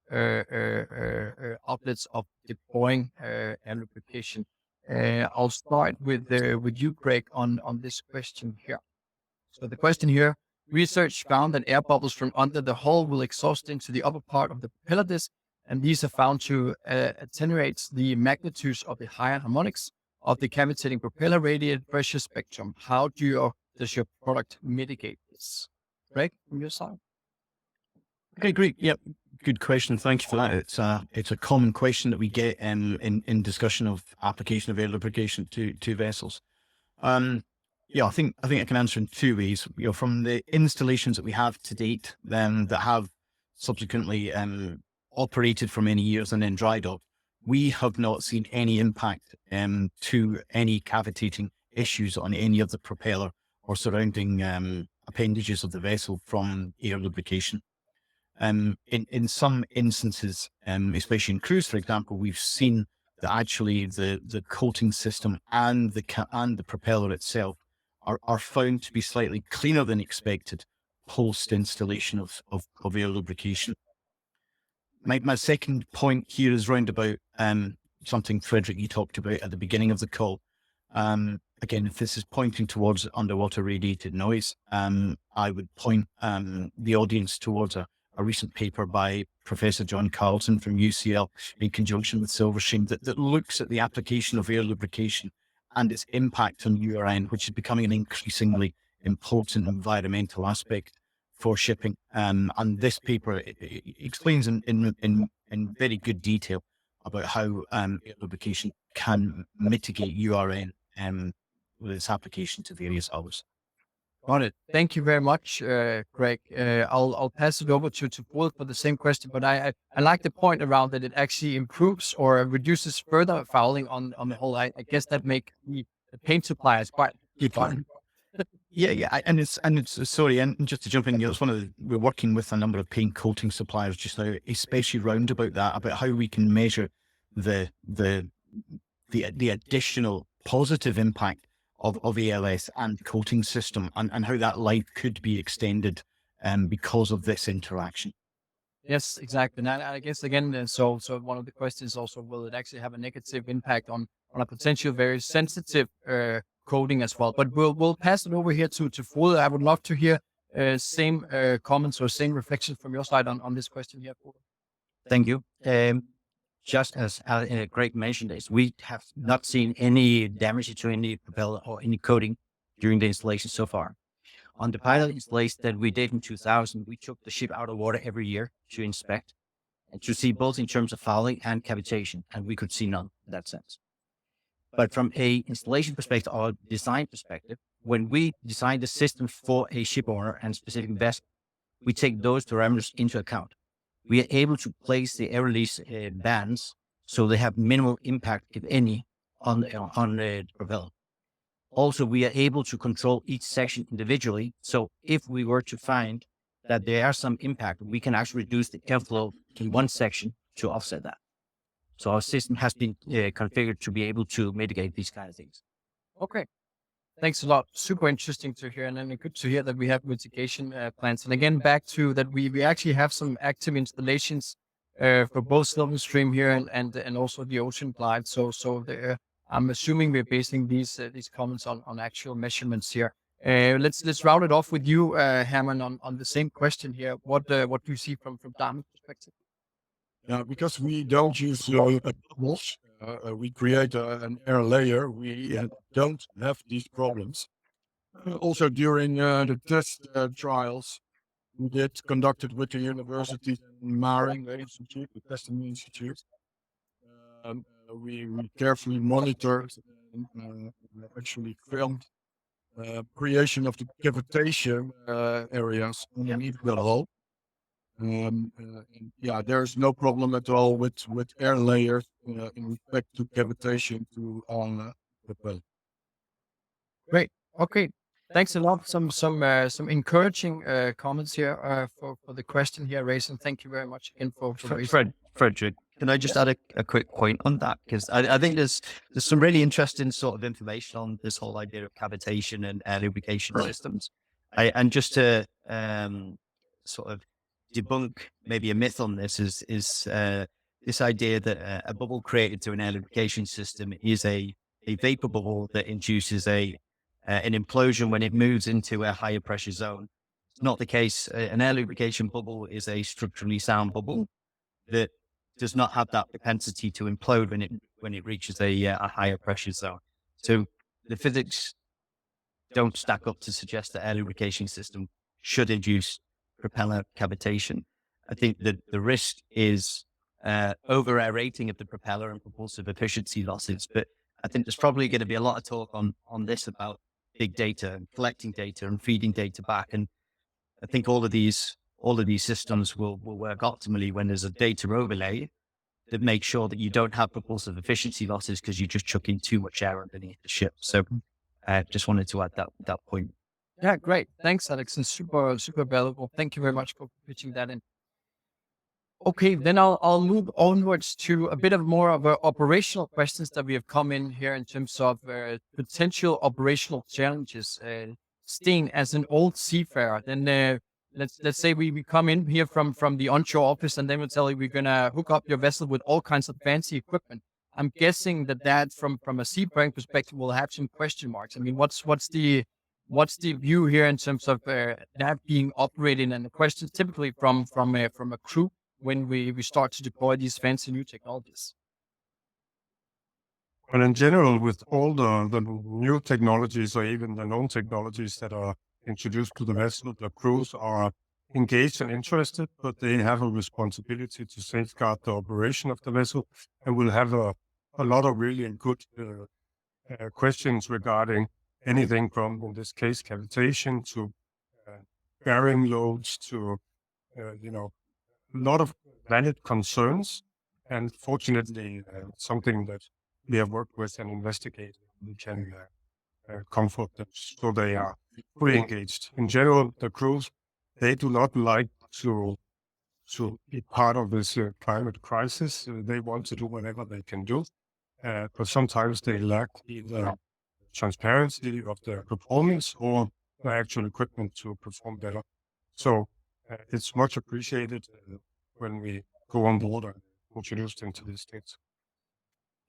outlets of deploying air lubrication. I'll start with you, Greg, on this question here. So the question here: research found that air bubbles from under the hull will exhaust into the upper part of the propeller disc, and these are found to attenuate the magnitudes of the higher harmonics of the cavitating propeller radiated pressure spectrum. How does your product mitigate this? Greg, from your side. Okay, great. Yep, good question. Thank you for that. It's a common question that we get in discussion of application of air lubrication to vessels. Yeah, I think I can answer in two ways. From the installations that we have to date, that have subsequently operated for many years and then dried up, we have not seen any impact to any cavitating issues on any of the propeller or surrounding appendages of the vessel from air lubrication. In some instances, especially in cruise, for example, we've seen that actually the coating system and the propeller itself are found to be slightly cleaner than expected post installation of air lubrication. My second point here is round about something, Frederick, you talked about at the beginning of the call. Again, if this is pointing towards underwater radiated noise, I would point the audience towards a recent paper by Professor John Carlson from UCL in conjunction with Silverstream that looks at the application of air lubrication and its impact on URN, which is becoming an increasingly important environmental aspect for shipping. And this paper explains in very good detail about how air lubrication can mitigate URN with its application to various hulls. Got it. Thank you very much, Greg. I'll pass it over to Paul for the same question, but I like the point around that it actually improves or reduces further fouling on the whole. I guess that make the paint suppliers quite fun. And it's sorry, and just to jump in, it's we're working with a number of paint coating suppliers just now, especially round about that, about how we can measure the additional positive impact of ALS and coating system, and how that life could be extended because of this interaction. Yes, exactly. And I guess again, so one of the questions also, will it actually have a negative impact on a potential very sensitive coding as well? But we'll pass it over here to Frode. I would love to hear same comments or same reflections from your side on this question here, Frode. Thank you. Just as Greg mentioned this, we have not seen any damage to any propeller or any coating during the installation so far. On the pilot installation that we did in 2000, we took the ship out of water every year to inspect and to see both in terms of fouling and cavitation, and we could see none in that sense. But from a installation perspective or design perspective, when we design the system for a ship owner and specific vessel, we take those parameters into account. We are able to place the air release bands so they have minimal impact, if any, on the propeller. Also, we are able to control each section individually. So if we were to find that there are some impact, we can actually reduce the airflow in one section to offset that. So our system has been configured to be able to mitigate these kind of things. Okay. Thanks a lot. Super interesting to hear, and then good to hear that we have mitigation plans. And again, back to that, we actually have some active installations for both Silverstream here and also the Ocean Glide. So I'm assuming we're basing these comments on actual measurements here. Let's round it off with you, Herman, on the same question here. What do you see from Damon's perspective? Yeah, because we don't use bubbles, we create an air layer. We don't have these problems. Also, during the test trials we did conducted with the university in Maritime, the testing institute, we carefully monitored and actually filmed creation of the cavitation areas underneath the hull. Yeah, there's no problem at all with air layers in respect to cavitation on the propeller. Great. Okay. Thanks a lot. Some encouraging comments here for the question here, raised, and thank you very much again for raising. Frederick, can I just add a quick point on that? Because I think there's some really interesting sort of information on this whole idea of cavitation and air lubrication systems. And just to sort of debunk maybe a myth on this is this idea that a bubble created through an air lubrication system is a vapor bubble that induces an implosion when it moves into a higher pressure zone. It's not the case. An air lubrication bubble is a structurally sound bubble that does not have that propensity to implode when it reaches a higher pressure zone. So the physics don't stack up to suggest that air lubrication system should induce propeller cavitation. I think that the risk is over aerating of the propeller and propulsive efficiency losses. But I think there's probably going to be a lot of talk on this about big data and collecting data and feeding data back. And I think all of these systems will work optimally when there's a data overlay that makes sure that you don't have propulsive efficiency losses because you're just chucking too much air underneath the ship. So I just wanted to add that point. Yeah, great. Thanks, Alex, and super valuable. Thank you very much for pitching that in. Okay, then I'll move onwards to a bit of more of operational questions that we have come in here in terms of potential operational challenges. Steen, as an old seafarer, then let's say we come in here from the onshore office, and then we'll tell you we're gonna hook up your vessel with all kinds of fancy equipment. I'm guessing that from a seafaring perspective will have some question marks. I mean, what's the view here in terms of that being operated, and the questions typically from a crew when we start to deploy these fancy new technologies? Well, in general, with all the new technologies or even the known technologies that are introduced to the vessel, the crews are engaged and interested, but they have a responsibility to safeguard the operation of the vessel, and will have a lot of really good questions regarding anything from, in this case, cavitation to bearing loads to, a lot of valid concerns. And fortunately, something that we have worked with and investigated, we can comfort them so they are fully engaged. In general, the crews, they do not like to be part of this climate crisis. They want to do whatever they can do, but sometimes they lack either transparency of their performance or the actual equipment to perform better. So it's much appreciated when we go on board and introduce them to these things.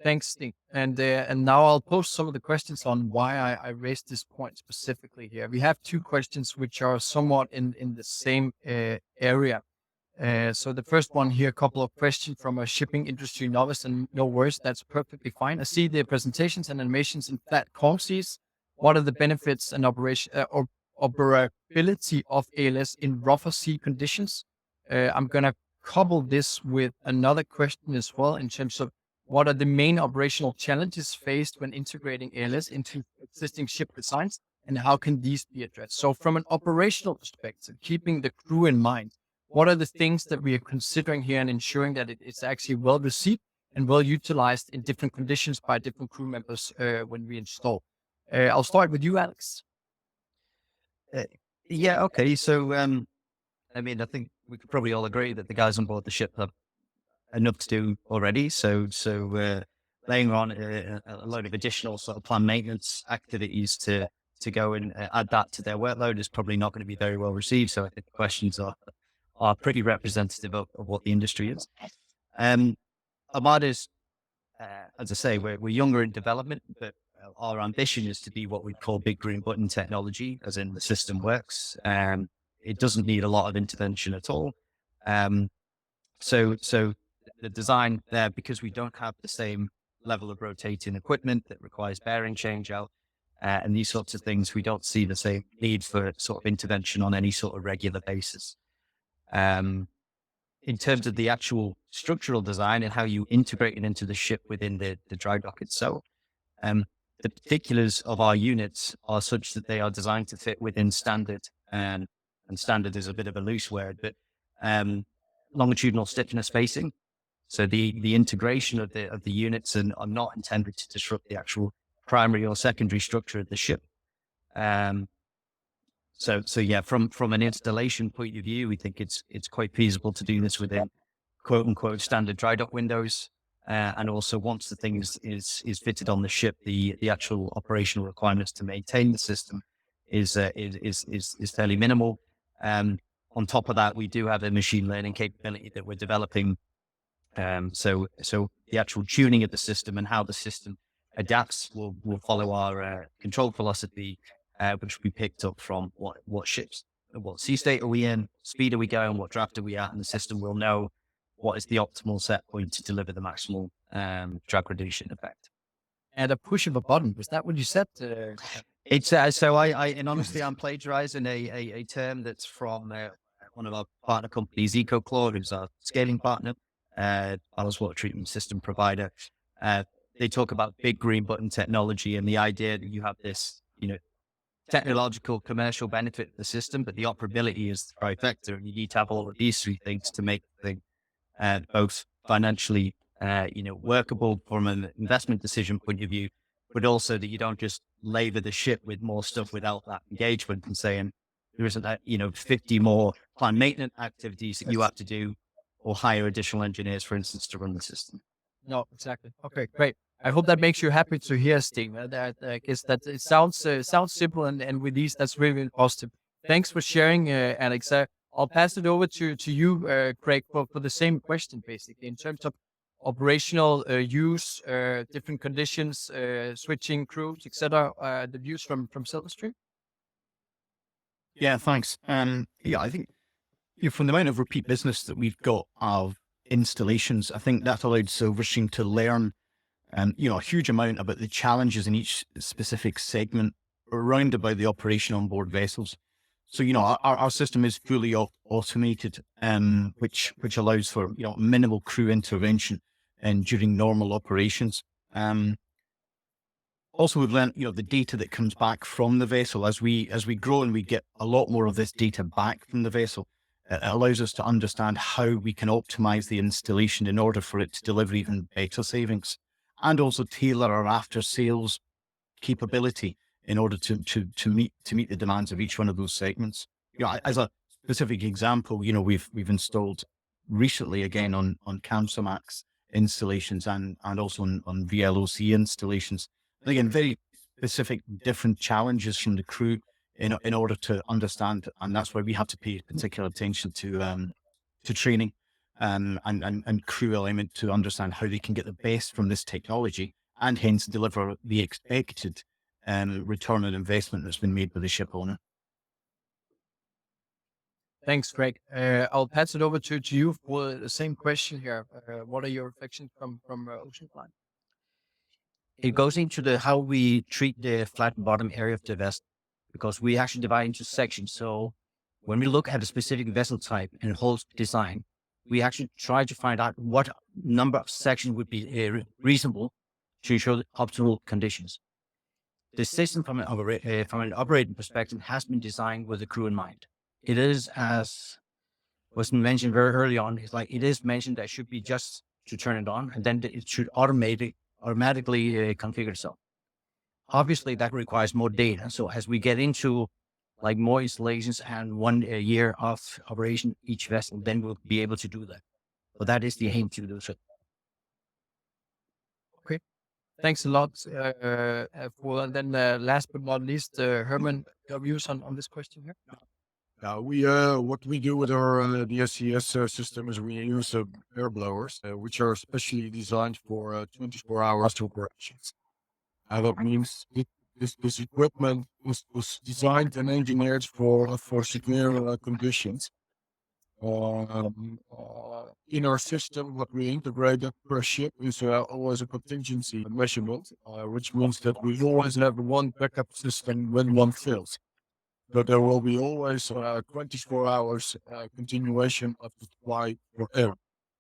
Thanks, Stig. And now I'll post some of the questions on why I raised this point specifically here. We have two questions which are somewhat in the same area. So the first one here, a couple of questions from a shipping industry novice, and no worries, that's perfectly fine. I see the presentations and animations in flat calm seas. What are the benefits and operability of ALS in rougher sea conditions? I'm going to couple this with another question as well in terms of what are the main operational challenges faced when integrating ALS into existing ship designs, and how can these be addressed? So from an operational perspective, keeping the crew in mind, what are the things that we are considering here and ensuring that it is actually well received and well utilized in different conditions by different crew members when we install? I'll start with you, Alex. Yeah, okay. So, I mean, I think we could probably all agree that the guys on board the ship have enough to do already. So laying on a load of additional sort of planned maintenance activities to go and add that to their workload is probably not going to be very well received. So I think the questions are pretty representative of what the industry is. Armada's, as I say, we're younger in development, but our ambition is to be what we call big green button technology, as in the system works. It doesn't need a lot of intervention at all. So the design there, because we don't have the same level of rotating equipment that requires bearing change out and these sorts of things, we don't see the same need for sort of intervention on any sort of regular basis. In terms of the actual structural design and how you integrate it into the ship within the dry dock itself, the particulars of our units are such that they are designed to fit within standard, and standard is a bit of a loose word, but longitudinal stiffness spacing. So the integration of the units are not intended to disrupt the actual primary or secondary structure of the ship. So yeah, from an installation point of view, we think it's quite feasible to do this within quote unquote standard dry dock windows. And also once the thing is fitted on the ship, the actual operational requirements to maintain the system is fairly minimal. On top of that, we do have a machine learning capability that we're developing. So the actual tuning of the system and how the system adapts will follow our control philosophy, which we picked up from what ships, what sea state are we in, speed are we going, what draft are we at, and the system will know what is the optimal set point to deliver the maximal drag reduction effect. At a push of a button, was that what you said? It's so and honestly, I'm plagiarizing a term that's from one of our partner companies, EcoClaw, who's our scaling partner, ballast water treatment system provider. They talk about big green button technology and the idea that you have this, technological commercial benefit of the system, but the operability is the trifecta, and you need to have all of these three things to make the thing both financially, workable from an investment decision point of view, but also that you don't just labor the ship with more stuff without that engagement and saying there isn't that, 50 more planned maintenance activities that you have to do or hire additional engineers, for instance, to run the system. No, exactly. Okay, great. I hope that makes you happy to hear, Stig. I guess that it sounds simple, and with these, that's really, really positive. Thanks for sharing, Alex. I'll pass it over to you, Craig, for the same question, basically, in terms of operational use, different conditions, switching crews, etc. The views from Silverstream. Yeah, thanks. Yeah, I think from the amount of repeat business that we've got of installations, I think that allowed Silverstream to learn, a huge amount about the challenges in each specific segment around about the operation on board vessels. So, our system is fully automated, which allows for, minimal crew intervention and during normal operations. Also, we've learned, the data that comes back from the vessel as we grow, and we get a lot more of this data back from the vessel. It allows us to understand how we can optimize the installation in order for it to deliver even better savings, and also tailor our after sales capability in order to meet the demands of each one of those segments. As a specific example, we've installed recently again on Kamsamax installations and also on VLOC installations. And again, very specific, different challenges from the crew in order to understand, and that's why we have to pay particular attention to training and crew element to understand how they can get the best from this technology and hence deliver the expected return on investment that's been made by the ship owner. Thanks, Greg. I'll pass it over to you for the same question here. What are your reflections from Ocean Flight? It goes into how we treat the flat bottom area of the vessel, because we actually divide into sections. So when we look at a specific vessel type and hull design, we actually try to find out what number of sections would be reasonable to ensure optimal conditions. The system from an operating perspective has been designed with the crew in mind. It is, as was mentioned very early on, it is mentioned that it should be just to turn it on, and then it should automatically configure itself. Obviously, that requires more data. So as we get into more installations and 1 year of operation each vessel, then we'll be able to do that. But that is the aim to do so. Okay, thanks a lot. And then last but not least, Herman, your views on this question here? What we do with our DSCS system is we use air blowers, which are specially designed for 24 hours operations. That means this equipment was designed and engineered for severe conditions. In our system, what we integrated per ship is always a contingency measurement, which means that we always have one backup system when one fails. So there will be always 24 hours continuation of the supply for air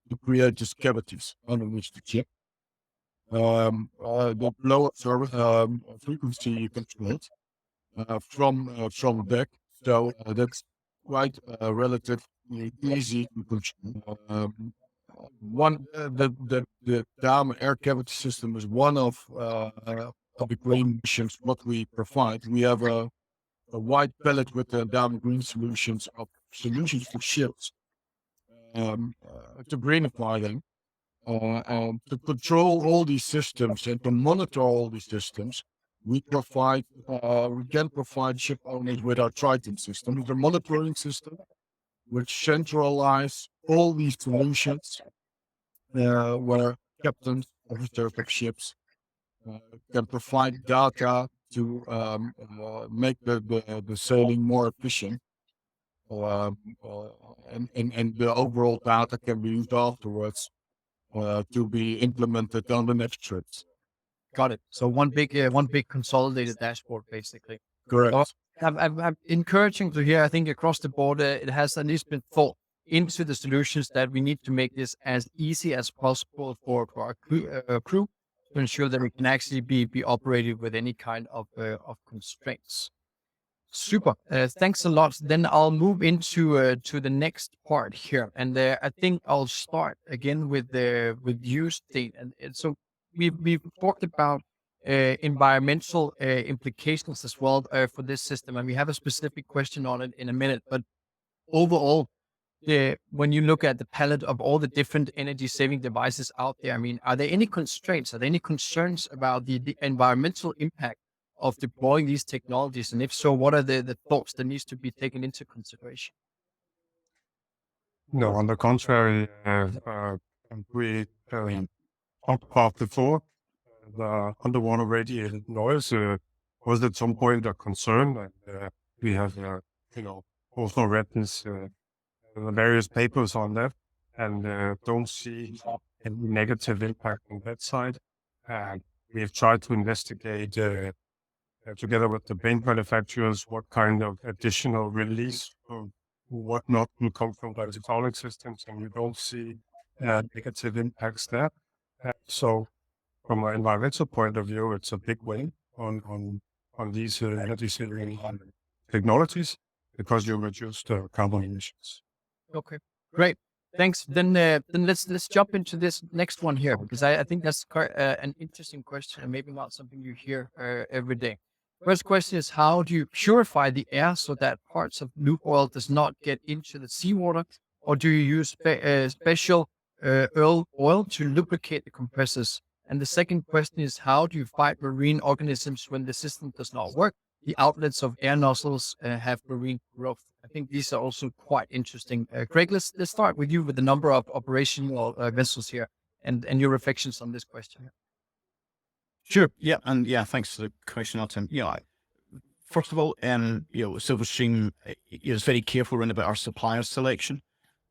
to create these cavities underneath the ship. The blowers are frequency controlled from deck, so that's quite relatively easy to control. The DAM air cavity system is one of the green missions what we provide. We have a wide palette with the DAM green solutions for ships to greenify them. To control all these systems and to monitor all these systems, we can provide ship owners with our Triton system, the monitoring system, which centralize all these solutions, where captains, officers of ships can provide data to make the sailing more efficient. And the overall data can be used afterwards to be implemented on the next trips. Got it. So one big consolidated dashboard, basically. Correct. I'm encouraging to hear. I think across the board, it has at least been thought into the solutions that we need to make this as easy as possible for our crew to ensure that it can actually be operated with any kind of constraints. Super. Thanks a lot. Then I'll move into to the next part here, and I think I'll start again with you, Steen. And so we've talked about environmental implications as well for this system, and we have a specific question on it in a minute. But overall, when you look at the palette of all the different energy saving devices out there, I mean, are there any constraints? Are there any concerns about the environmental impact of deploying these technologies? And if so, what are the thoughts that needs to be taken into consideration? No, on the contrary, we talked about before, the underwater radiated noise was at some point a concern, and we have, also read the various papers on that, and don't see any negative impact on that side. And we have tried to investigate together with the paint manufacturers what kind of additional release or whatnot will come from the hydraulic systems, and we don't see negative impacts there. So from an environmental point of view, it's a big win. on these energy saving technologies because you reduce the carbon emissions. Okay, great. Thanks. Then let's jump into this next one here because I think that's quite an interesting question and maybe not something you hear every day. First question is, how do you purify the air so that parts of lube oil does not get into the seawater, or do you use special oil to lubricate the compressors? And the second question is, how do you fight marine organisms when the system does not work? The outlets of air nozzles have marine growth. I think these are also quite interesting. Craig, let's start with you with the number of operational vessels here and your reflections on this question. Sure. Yeah. And yeah, thanks for the question, Artem. First of all, Silverstream is very careful around about our supplier selection.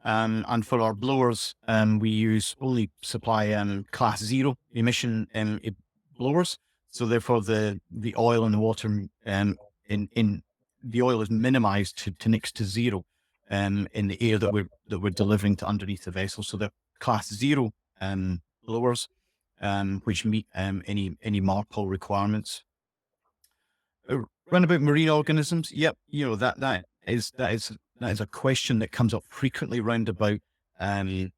And for our blowers, we use only supply class 0 emission blowers. So therefore, the oil in the water in the oil is minimized to next to zero in the air that we're delivering to underneath the vessel. So they're class 0 blowers, which meet any MARPOL requirements. Around about marine organisms, yep, that is a question that comes up frequently round about the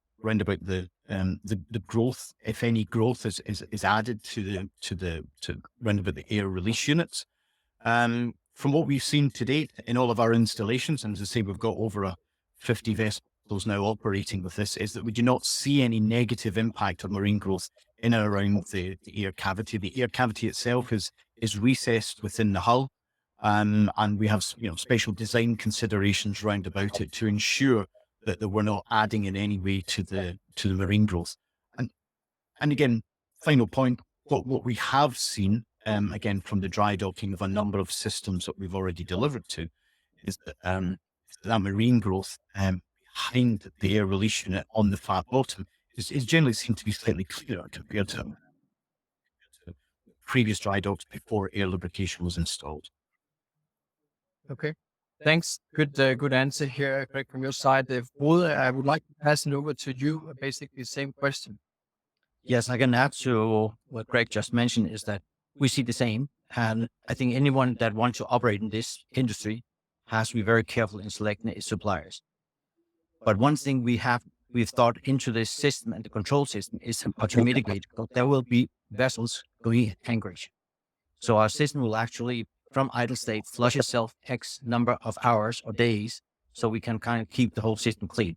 growth, if any growth is added to round about the air release units. From what we've seen to date in all of our installations, and as I say, we've got over 50 vessels now operating with this, is that we do not see any negative impact on marine growth in and around the air cavity. The air cavity itself is recessed within the hull, and we have special design considerations round about it to ensure that we're not adding in any way to the marine growth. And again, final point, what we have seen, again, from the dry docking of a number of systems that we've already delivered to, is that marine growth behind the air release unit on the flat bottom is generally seen to be slightly clearer compared to previous dry docks before air lubrication was installed. Okay, thanks. Good answer here, Craig, from your side. Ole, I would like to pass it over to you. Basically, the same question. Yes, I can add to what Greg just mentioned is that we see the same. And I think anyone that wants to operate in this industry has to be very careful in selecting its suppliers. But one thing we've thought into this system and the control system is how to mitigate, because there will be vessels going anchorage. So our system will actually, from idle state, flush itself X number of hours or days, so we can kind of keep the whole system clean.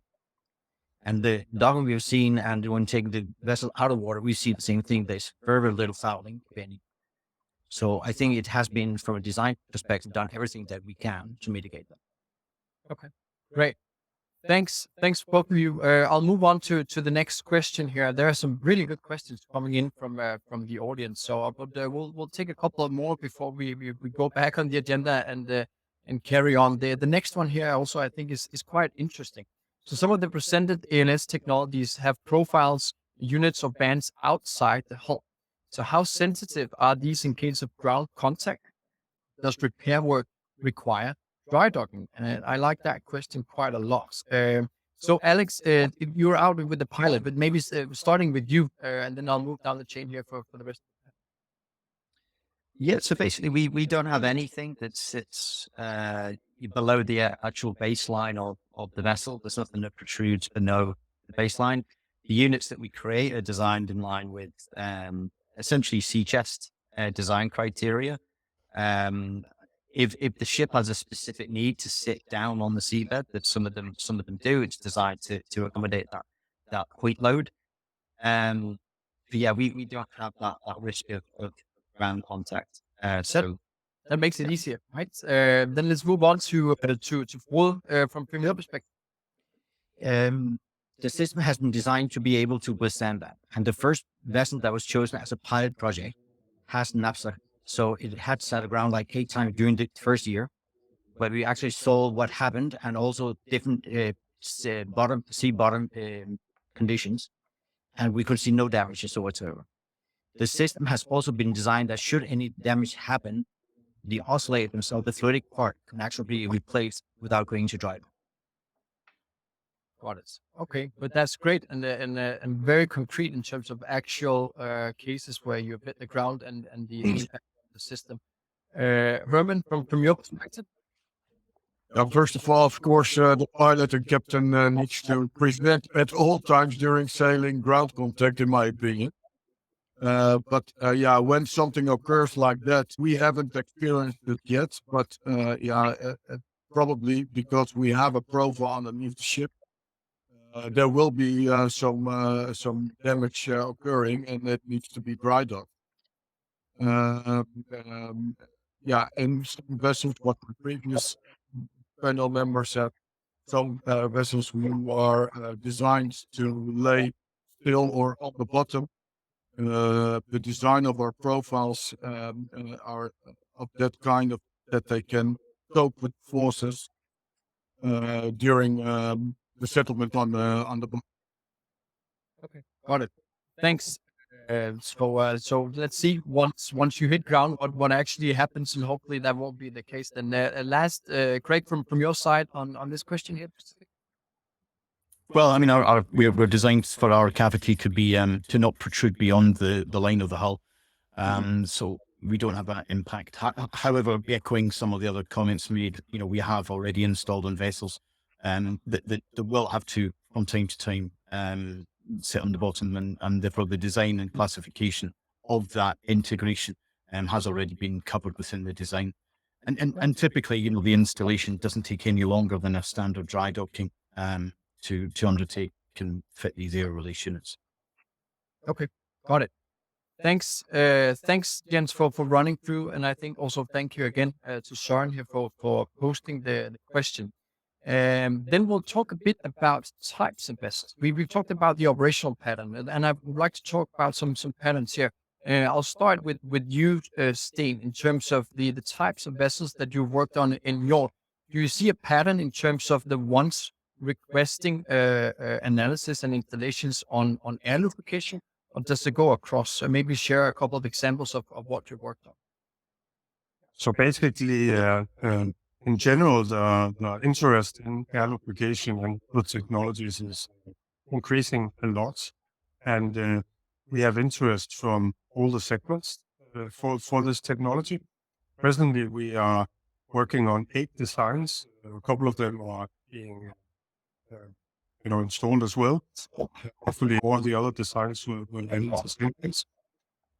And the docking we've seen, and when taking the vessel out of water, we see the same thing. There's very little fouling, if any. So I think it has been, from a design perspective, done everything that we can to mitigate that. Okay, great. Thanks, both of you. I'll move on to the next question here. There are some really good questions coming in from the audience. So we'll take a couple of more before we go back on the agenda and carry on. The next one here also I think is quite interesting. So some of the presented ALS technologies have profiles, units, or bands outside the hull. So how sensitive are these in case of ground contact? Does repair work require dry docking? And I like that question quite a lot. So Alex, you're out with the pilot, but maybe starting with you, and then I'll move down the chain here for the rest. Yeah, so basically we don't have anything that sits below the actual baseline of the vessel. There's nothing that protrudes below the baseline. The units that we create are designed in line with essentially sea chest design criteria. If the ship has a specific need to sit down on the seabed, that some of them do, it's designed to accommodate that weight load. But yeah, we don't have that risk of ground contact. So that makes it easier, right? Then let's move on to Frode from your perspective. The system has been designed to be able to withstand that. And the first vessel that was chosen as a pilot project has NAPSA. So it had sat aground like 8 times during the first year, but we actually saw what happened and also different sea bottom conditions, and we could see no damages whatsoever. The system has also been designed that should any damage happen, the oscillators, so the fluidic part, can actually be replaced without going to dry. Got it. Okay, but that's great and very concrete in terms of actual cases where you've hit the ground and the the system. Herman, from your perspective? First of all, of course, the pilot and captain needs to present at all times during sailing ground contact, in my opinion. But when something occurs like that, we haven't experienced it yet. But probably because we have a profile underneath the ship, there will be some damage occurring, and it needs to be dried up. And some vessels, what the previous panel member said, some vessels who are designed to lay still or on the bottom. The design of our profiles are of that kind of that they can cope with forces during the settlement on the boat. Okay, got it. Thanks. So let's see once you hit ground what actually happens, and hopefully that won't be the case. Then last, Craig, from your side on this question here. Well, I mean, we're designed for our cavity to be to not protrude beyond the line of the hull, so we don't have that impact. However, echoing some of the other comments made, we have already installed on vessels that will have to, from time to time, sit on the bottom, and therefore the design and classification of that integration has already been covered within the design. And typically, the installation doesn't take any longer than a standard dry docking to undertake and fit these air release units. Okay, got it. Thanks, Jens, for running through, and I think also thank you again to Søren here for posting the question. Then we'll talk a bit about types of vessels. We've talked about the operational pattern, and I would like to talk about some patterns here. I'll start with you, Steen, in terms of the types of vessels that you've worked on in Njord. Do you see a pattern in terms of the ones requesting analysis and installations on air lubrication, or does it go across? Maybe share a couple of examples of what you worked on. So basically, in general, the interest in air lubrication and fluid technologies is increasing a lot, and we have interest from all the segments for this technology. Presently, we are working on 8 designs. A couple of them are being installed as well. Hopefully, all the other designs will end the same place.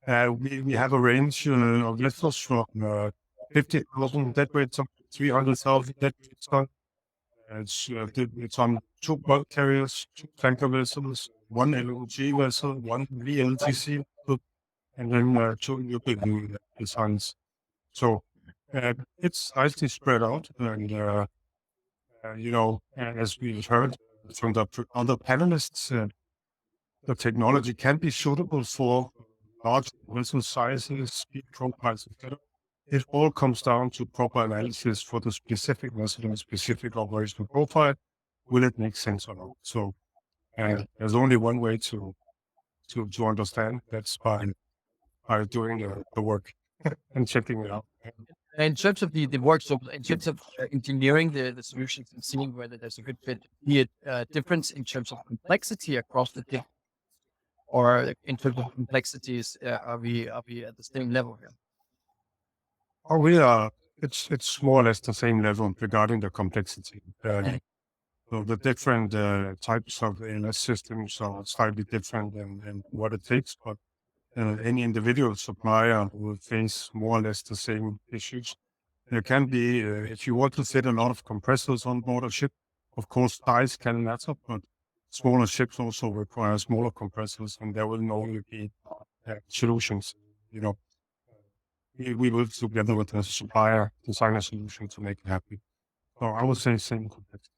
We have a range of vessels from 50,000 deadweight to 300,000 deadweight ton. It's on 2 bulk carriers, 2 tanker vessels, 1 LNG vessel, 1 VLTC, and then 2 new building designs. So it's nicely spread out, and as we've heard from the other panelists, the technology can be suitable for large vessel sizes, speed profiles, etc. It all comes down to proper analysis for the specific vessel and specific operational profile. Will it make sense or not? So there's only one way to understand. That's by doing the work and checking it out. In terms of the work, so in terms of engineering the solutions and seeing whether there's a good fit, be it difference in terms of complexity across the different, or in terms of complexities, are we at the same level here? Oh, we are. It's more or less the same level regarding the complexity. So the different types of ALS systems are slightly different than what it takes, but any individual supplier will face more or less the same issues. There can be, if you want to fit a lot of compressors on board a ship, of course, size can matter, but smaller ships also require smaller compressors, and there will normally be solutions. We work together with the supplier, design a solution to make it happen. So I would say same complexity.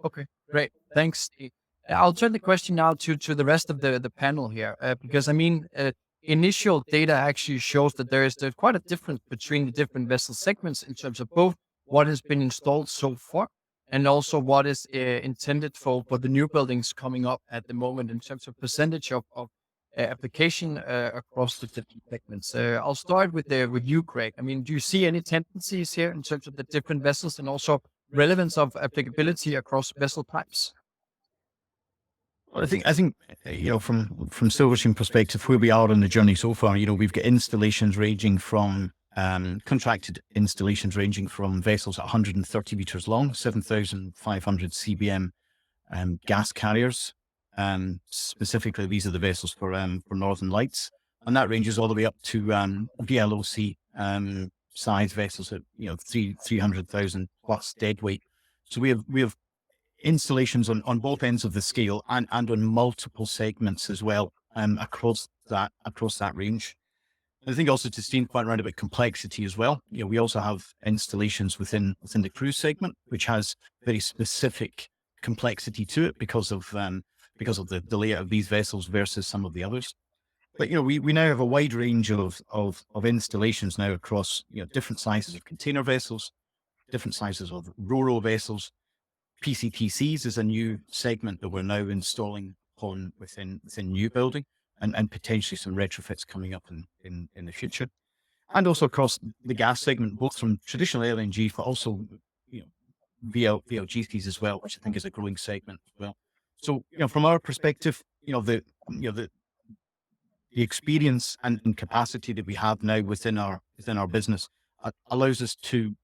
Okay, great. Thanks, Steve. I'll turn the question now to the rest of the panel here, because initial data actually shows that there's quite a difference between the different vessel segments in terms of both what has been installed so far and also what is intended for the new buildings coming up at the moment in terms of percentage of application across the different segments. I'll start with you, Craig. Do you see any tendencies here in terms of the different vessels and also relevance of applicability across vessel types? Well, I think from Silverstream perspective, where we are on the journey so far, we've got installations ranging from contracted installations ranging from vessels at 130 meters long, 7,500 cbm gas carriers. Specifically, these are the vessels for Northern Lights, and that ranges all the way up to VLOC size vessels at 300,000 plus deadweight. So we have installations on both ends of the scale and on multiple segments as well across that range. I think also to Steve's point around about complexity as well. We also have installations within the cruise segment, which has very specific complexity to it because of the layout of these vessels versus some of the others. But we now have a wide range of installations now across different sizes of container vessels, different sizes of ro-ro vessels. PCTCs is a new segment that we're now installing on within new building, and potentially some retrofits coming up in the future. And also across the gas segment, both from traditional LNG, but also VLGCs as well, which I think is a growing segment as well. So from our perspective, the experience and capacity that we have now within our business allows us to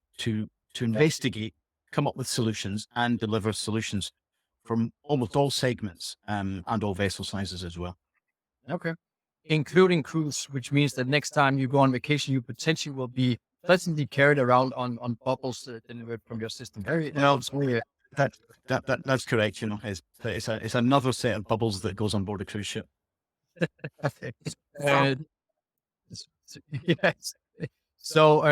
investigate, come up with solutions, and deliver solutions from almost all segments and all vessel sizes as well. Okay. Including cruise, which means that next time you go on vacation, you potentially will be pleasantly carried around on bubbles delivered from your system. That's correct. It's another set of bubbles that goes on board a cruise ship. Yes. So,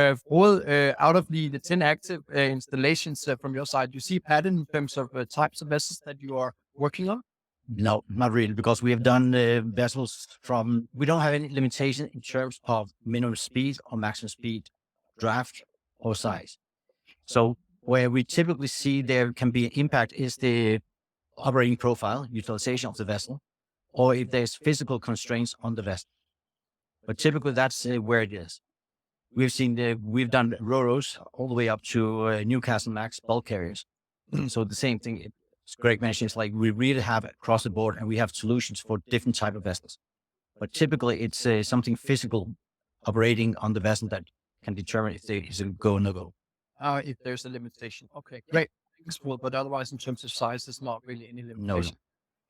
out of the 10 active installations from your side, you see a pattern in terms of types of vessels that you are working on? No, not really, because we have done vessels we don't have any limitation in terms of minimum speed or maximum speed, draft or size. So where we typically see there can be an impact is the operating profile, utilization of the vessel, or if there's physical constraints on the vessel. But typically that's where it is. We've done ro-ros all the way up to Newcastle Max bulk carriers. So the same thing. As Greg mentioned, it's like we really have it across the board, and we have solutions for different type of vessels. But typically, it's something physical operating on the vessel that can determine if there is a go or no go. If there's a limitation. Okay, great. Thanks, Will. But otherwise, in terms of size, there's not really any limitation.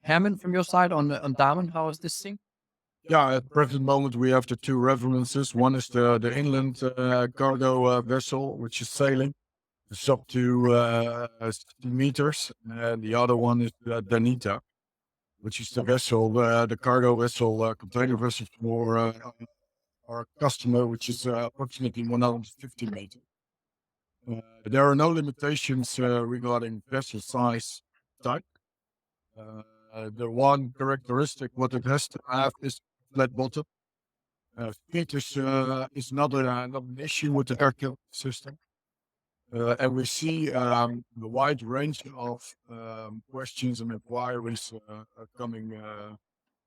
No. Herman, from your side on Damen, how is this thing? Yeah, at the present moment, we have the two references. One is the inland cargo vessel, which is sailing. It's up to 60 meters. And the other one is Danita, which is the vessel, the cargo vessel, container vessel for our customer, which is approximately 150 meters. There are no limitations regarding vessel size type. The one characteristic what it has to have is flat bottom. Speed is not an issue with the air system. And we see the wide range of questions and inquiries coming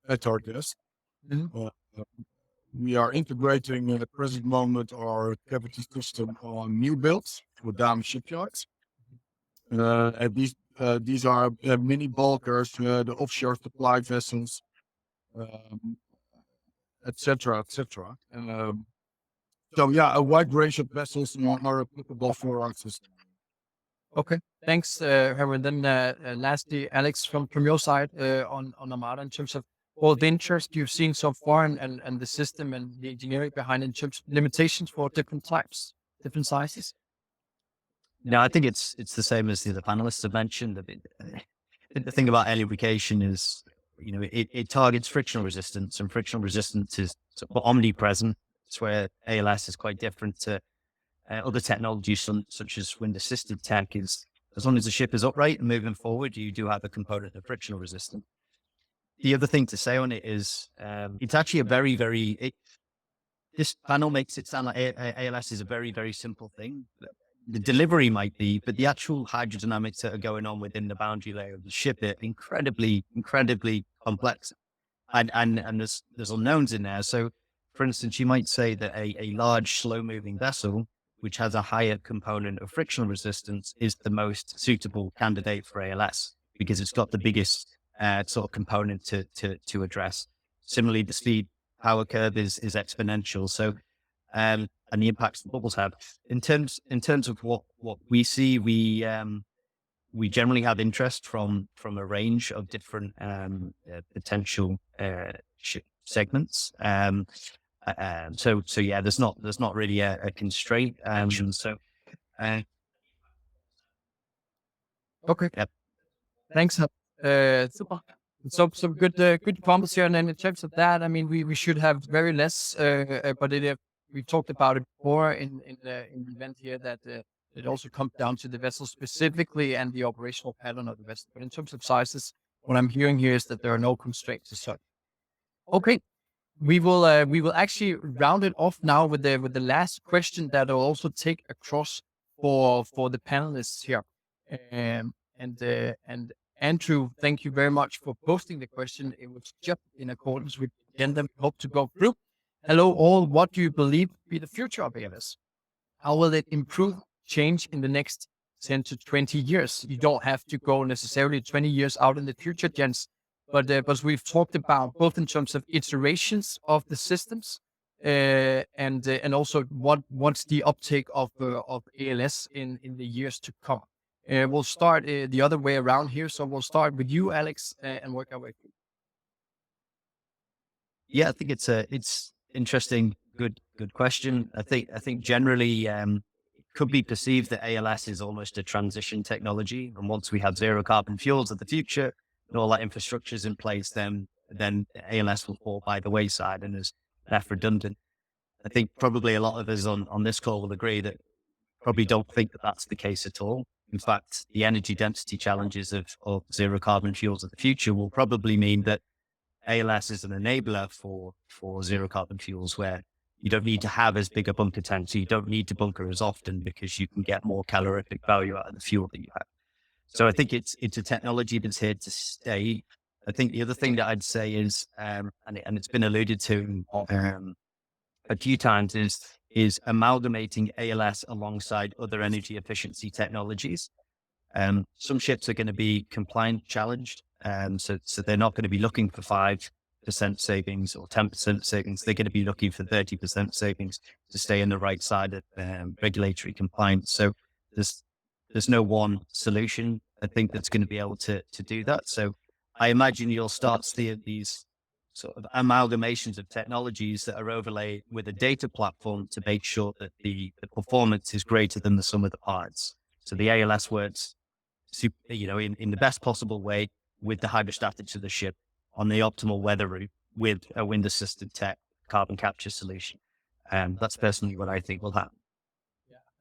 at our desk. We are integrating at the present moment our cavity system on new builds for Damen shipyards. And these are mini bulkers, the offshore supply vessels, etc., etc. So yeah, a wide range of vessels are applicable for our system. Okay, thanks, Herman. Then lastly, Alex, from your side on Armada, in terms of all the interest you've seen so far and the system and the engineering behind it, in terms of limitations for different types, different sizes. No, I think it's the same as the other panelists have mentioned. The thing about air lubrication is, it targets frictional resistance, and frictional resistance is omnipresent. It's where ALS is quite different to other technologies such as wind-assisted tech. Is as long as the ship is upright and moving forward, you do have a component of frictional resistance. The other thing to say on it is it's actually a very, very... this panel makes it sound like ALS is a very, very simple thing. The delivery might be, but the actual hydrodynamics that are going on within the boundary layer of the ship are incredibly, incredibly complex. And there's unknowns in there. So, for instance, you might say that a large, slow-moving vessel, which has a higher component of frictional resistance, is the most suitable candidate for ALS because it's got the biggest sort of component to address. Similarly, the speed power curve is exponential. So, and the impacts the bubbles have in terms of what we see, we generally have interest from a range of different potential segments. So yeah, there's not really a constraint. So Okay. Yep. Thanks. Super. So some good good comments here. And then in terms of that, I mean, we should have very less, but we talked about it before in the event here that it also comes down to the vessel specifically and the operational pattern of the vessel. But in terms of sizes, what I'm hearing here is that there are no constraints as such. Okay. We will actually round it off now with the last question that I'll also take across for the panelists here. And Andrew, thank you very much for posting the question. It was just in accordance with the agenda we hope to go through. Hello all, what do you believe will be the future of ALS? How will it improve, change in the next 10 to 20 years? You don't have to go necessarily 20 years out in the future, Jens, but we've talked about both in terms of iterations of the systems and also what's the uptake of ALS in the years to come. We'll start the other way around here. So we'll start with you, Alex, and work our way through. Yeah, I think it's interesting. Good question. I think generally it could be perceived that ALS is almost a transition technology, and once we have zero carbon fuels of the future and all that infrastructure is in place, then ALS will fall by the wayside and is left redundant. I think probably a lot of us on this call will agree that probably don't think that that's the case at all. In fact, the energy density challenges of zero carbon fuels of the future will probably mean that ALS is an enabler for zero carbon fuels, where you don't need to have as big a bunker tank, so you don't need to bunker as often because you can get more calorific value out of the fuel that you have. So I think it's a technology that's here to stay. I think the other thing that I'd say is, and it's been alluded to a few times, is amalgamating ALS alongside other energy efficiency technologies. Some ships are going to be compliant challenged, so they're not going to be looking for 5% savings or 10% savings. They're going to be looking for 30% savings to stay on the right side of regulatory compliance. So there's no one solution, I think, that's going to be able to do that. So I imagine you'll start seeing these sort of amalgamations of technologies that are overlaid with a data platform to make sure that the performance is greater than the sum of the parts. So the ALS works, in the best possible way with the hydrostatics of the ship on the optimal weather route with a wind-assisted tech carbon capture solution. That's personally what I think will happen.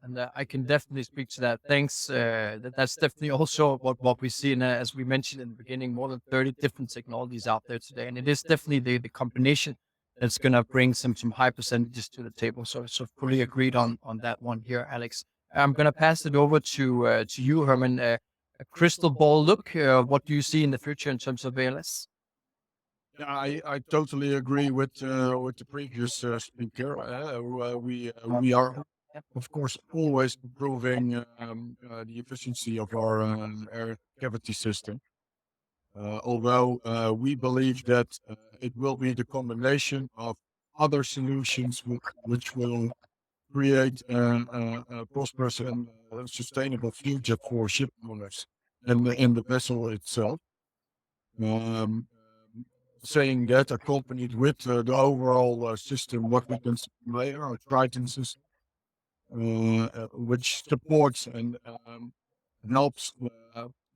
And I can definitely speak to that. Thanks. That's definitely also what we see. And as we mentioned in the beginning, more than 30 different technologies out there today. And it is definitely the combination that's going to bring some high percentages to the table. So fully agreed on that one here, Alex. I'm going to pass it over to you, Herman. A crystal ball look. What do you see in the future in terms of ALS? Yeah, I totally agree with the previous speaker. We are, of course, always improving the efficiency of our air cavity system. Although we believe that it will be the combination of other solutions which will create a prosperous and sustainable future for ship owners and in the vessel itself. Saying that, accompanied with the overall system, what we can say, our Triton system, which supports and helps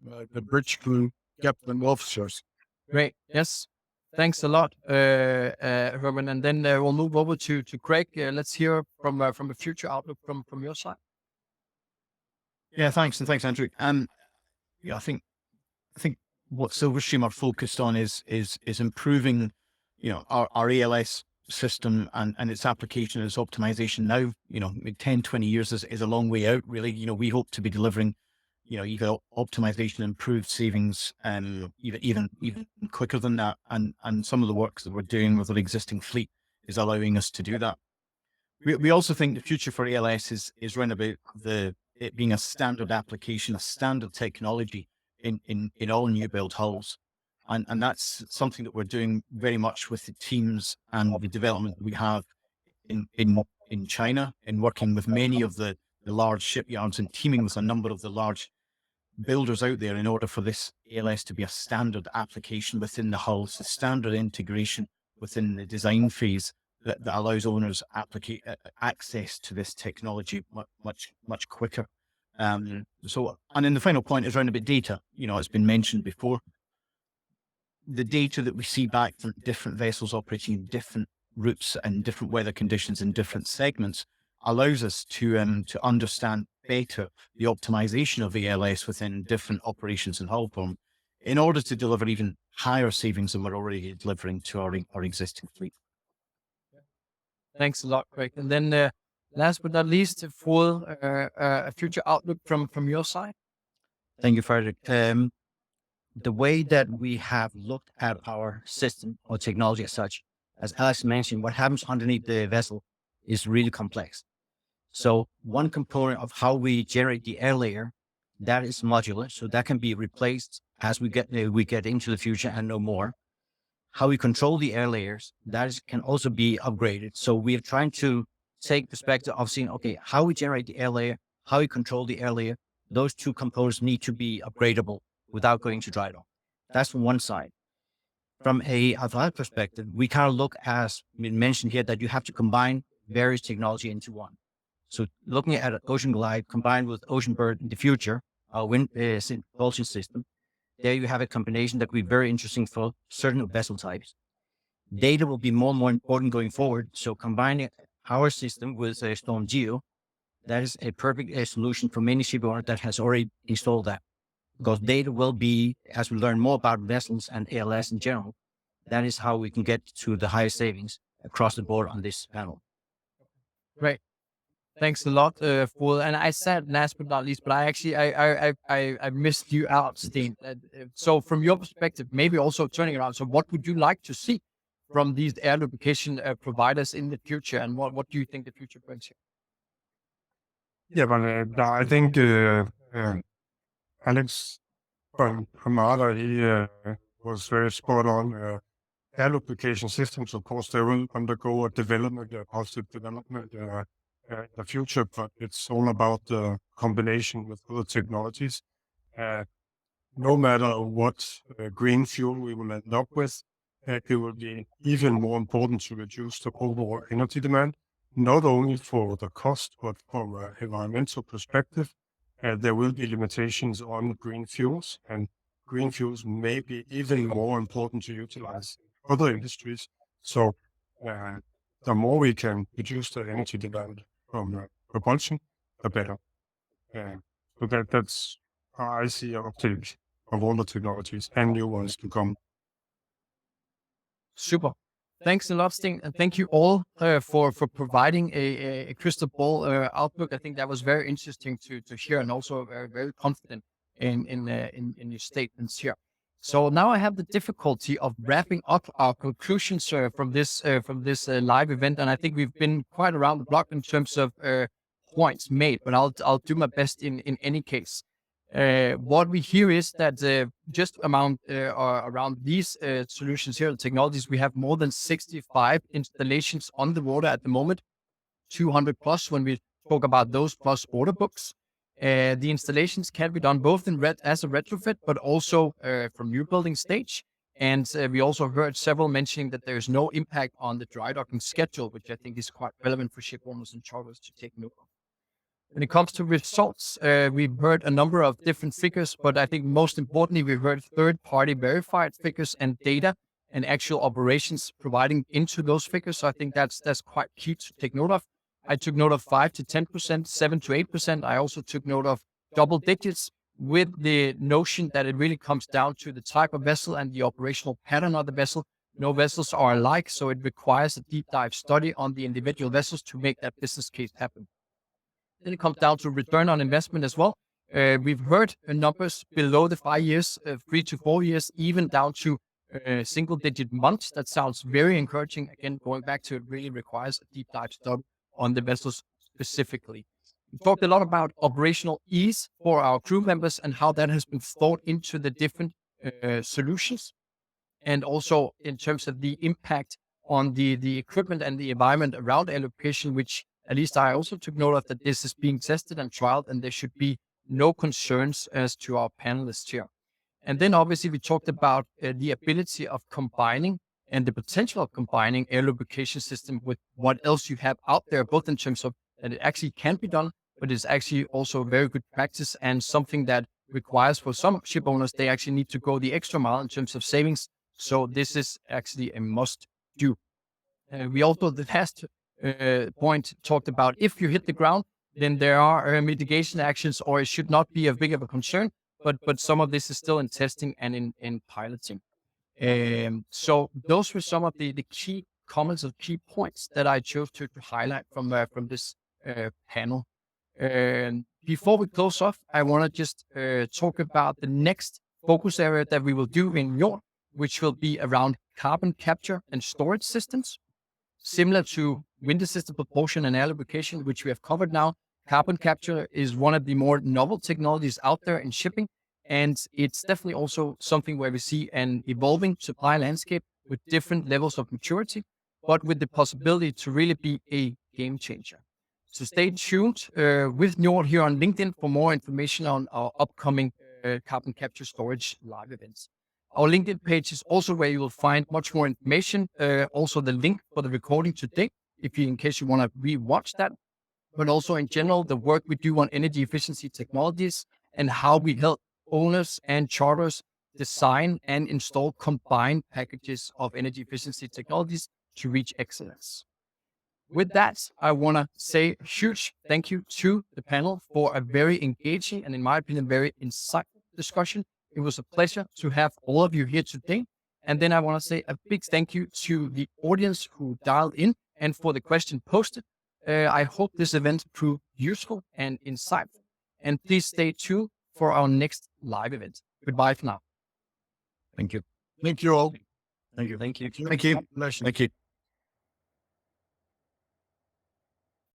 the bridge crew, captain, officers. Great. Yes. Thanks a lot, Herman. And then we'll move over to Craig. Let's hear from a future outlook from your side. Yeah, thanks, and thanks, Andrew. I think what Silverstream are focused on is improving, our ELS system and its application, its optimization now. 10, 20 years is a long way out, really. We hope to be delivering, either optimization, improved savings, even quicker than that. And some of the work that we're doing with our existing fleet is allowing us to do that. We also think the future for ALS is around about it being a standard application, a standard technology in all new build hulls. And that's something that we're doing very much with the teams and the development that we have in China, in working with many of the large shipyards and teaming with a number of the large builders out there in order for this ALS to be a standard application within the hull. It's a standard integration within the design phase that allows owners access to this technology much quicker. And then the final point is around about data. It's been mentioned before. The data that we see back from different vessels operating in different routes and different weather conditions in different segments allows us to understand better the optimization of ALS within different operations and hull form in order to deliver even higher savings than we're already delivering to our existing fleet. Thanks a lot, Craig. And then last but not least, a full future outlook from your side. Thank you, Frederick. The way that we have looked at our system or technology as such, as Alex mentioned, what happens underneath the vessel is really complex. So one component of how we generate the air layer, that is modular, so that can be replaced as we get into the future and know more. How we control the air layers, can also be upgraded. So we are trying to take perspective of seeing, okay, how we generate the air layer, how we control the air layer, those two components need to be upgradable without going to dry dock. That's from one side. From a other perspective, we kind of look, as we mentioned here, that you have to combine various technology into one. So looking at an Ocean Glide combined with Ocean Bird in the future, our wind propulsion system, there you have a combination that will be very interesting for certain vessel types. Data will be more and more important going forward. So combining our system with Storm Geo, that is a perfect solution for many ship owners that has already installed that. Because data will be, as we learn more about vessels and ALS in general, that is how we can get to the highest savings across the board on this panel. Great. Thanks a lot, Full. And I said last but not least, but I missed you out, Steen. So from your perspective, maybe also turning around. So what would you like to see from these air lubrication providers in the future, and what do you think the future brings here? Yeah, but I think Alex from Arda, he was very spot on. Air lubrication systems, of course, they will undergo a development, a positive development in the future, but it's all about the combination with other technologies. No matter what green fuel we will end up with, it will be even more important to reduce the overall energy demand, not only for the cost, but from an environmental perspective. There will be limitations on green fuels, and green fuels may be even more important to utilize in other industries. So the more we can reduce the energy demand from propulsion, the better. So that's how I see an uptake of all the technologies and new ones to come. Super. Thanks a lot, Sting, and thank you all for providing a crystal ball outlook. I think that was very interesting to hear, and also very confident in your statements here. So now I have the difficulty of wrapping up our conclusions from this live event, and I think we've been quite around the block in terms of points made, but I'll do my best in any case. What we hear is that just around these solutions here, the technologies, we have more than 65 installations on the water at the moment, 200 plus when we talk about those plus order books. The installations can be done both as a retrofit, but also from new building stage. And we also heard several mentioning that there's no impact on the dry docking schedule, which I think is quite relevant for ship owners and charters to take note of. When it comes to results, we've heard a number of different figures, but I think most importantly, we've heard third-party verified figures and data and actual operations providing into those figures. So I think that's quite key to take note of. I took note of 5 to 10%, 7 to 8%. I also took note of double digits, with the notion that it really comes down to the type of vessel and the operational pattern of the vessel. No vessels are alike, so it requires a deep dive study on the individual vessels to make that business case happen. Then it comes down to return on investment as well. We've heard numbers below the 5 years, 3 to 4 years, even down to single-digit months. That sounds very encouraging. Again, going back to it really requires a deep dive study on the vessels specifically. We talked a lot about operational ease for our crew members and how that has been thought into the different solutions. and also in terms of the impact on the equipment and the environment around air lubrication, which at least I also took note of that this is being tested and trialed, and there should be no concerns as to our panelists here. And then obviously we talked about the ability of combining and the potential of combining air lubrication system with what else you have out there, both in terms of that it actually can be done, but it's actually also very good practice and something that requires for some ship owners, they actually need to go the extra mile in terms of savings. So this is actually a must do. We also, the last point talked about if you hit the ground, then there are mitigation actions, or it should not be a big of a concern, but some of this is still in testing and in piloting. So those were some of the key comments or key points that I chose to highlight from this panel. Before we close off, I want to just talk about the next focus area that we will do in Njord, which will be around carbon capture and storage systems. Similar to wind assisted propulsion and air lubrication, which we have covered now, carbon capture is one of the more novel technologies out there in shipping. And it's definitely also something where we see an evolving supply landscape with different levels of maturity, but with the possibility to really be a game changer. So stay tuned with Njord here on LinkedIn for more information on our upcoming carbon capture storage live events. Our LinkedIn page is also where you will find much more information. Also the link for the recording today, in case you want to re-watch that, but also in general, the work we do on energy efficiency technologies and how we help owners and charters design and install combined packages of energy efficiency technologies to reach excellence. With that, I want to say a huge thank you to the panel for a very engaging and, in my opinion, very insightful discussion. It was a pleasure to have all of you here today. And then I want to say a big thank you to the audience who dialed in and for the question posted. I hope this event proved useful and insightful. And please stay tuned for our next live event. Goodbye for now. Thank you. Thank you all. Thank you. Thank you. Thank you. Pleasure. Thank you.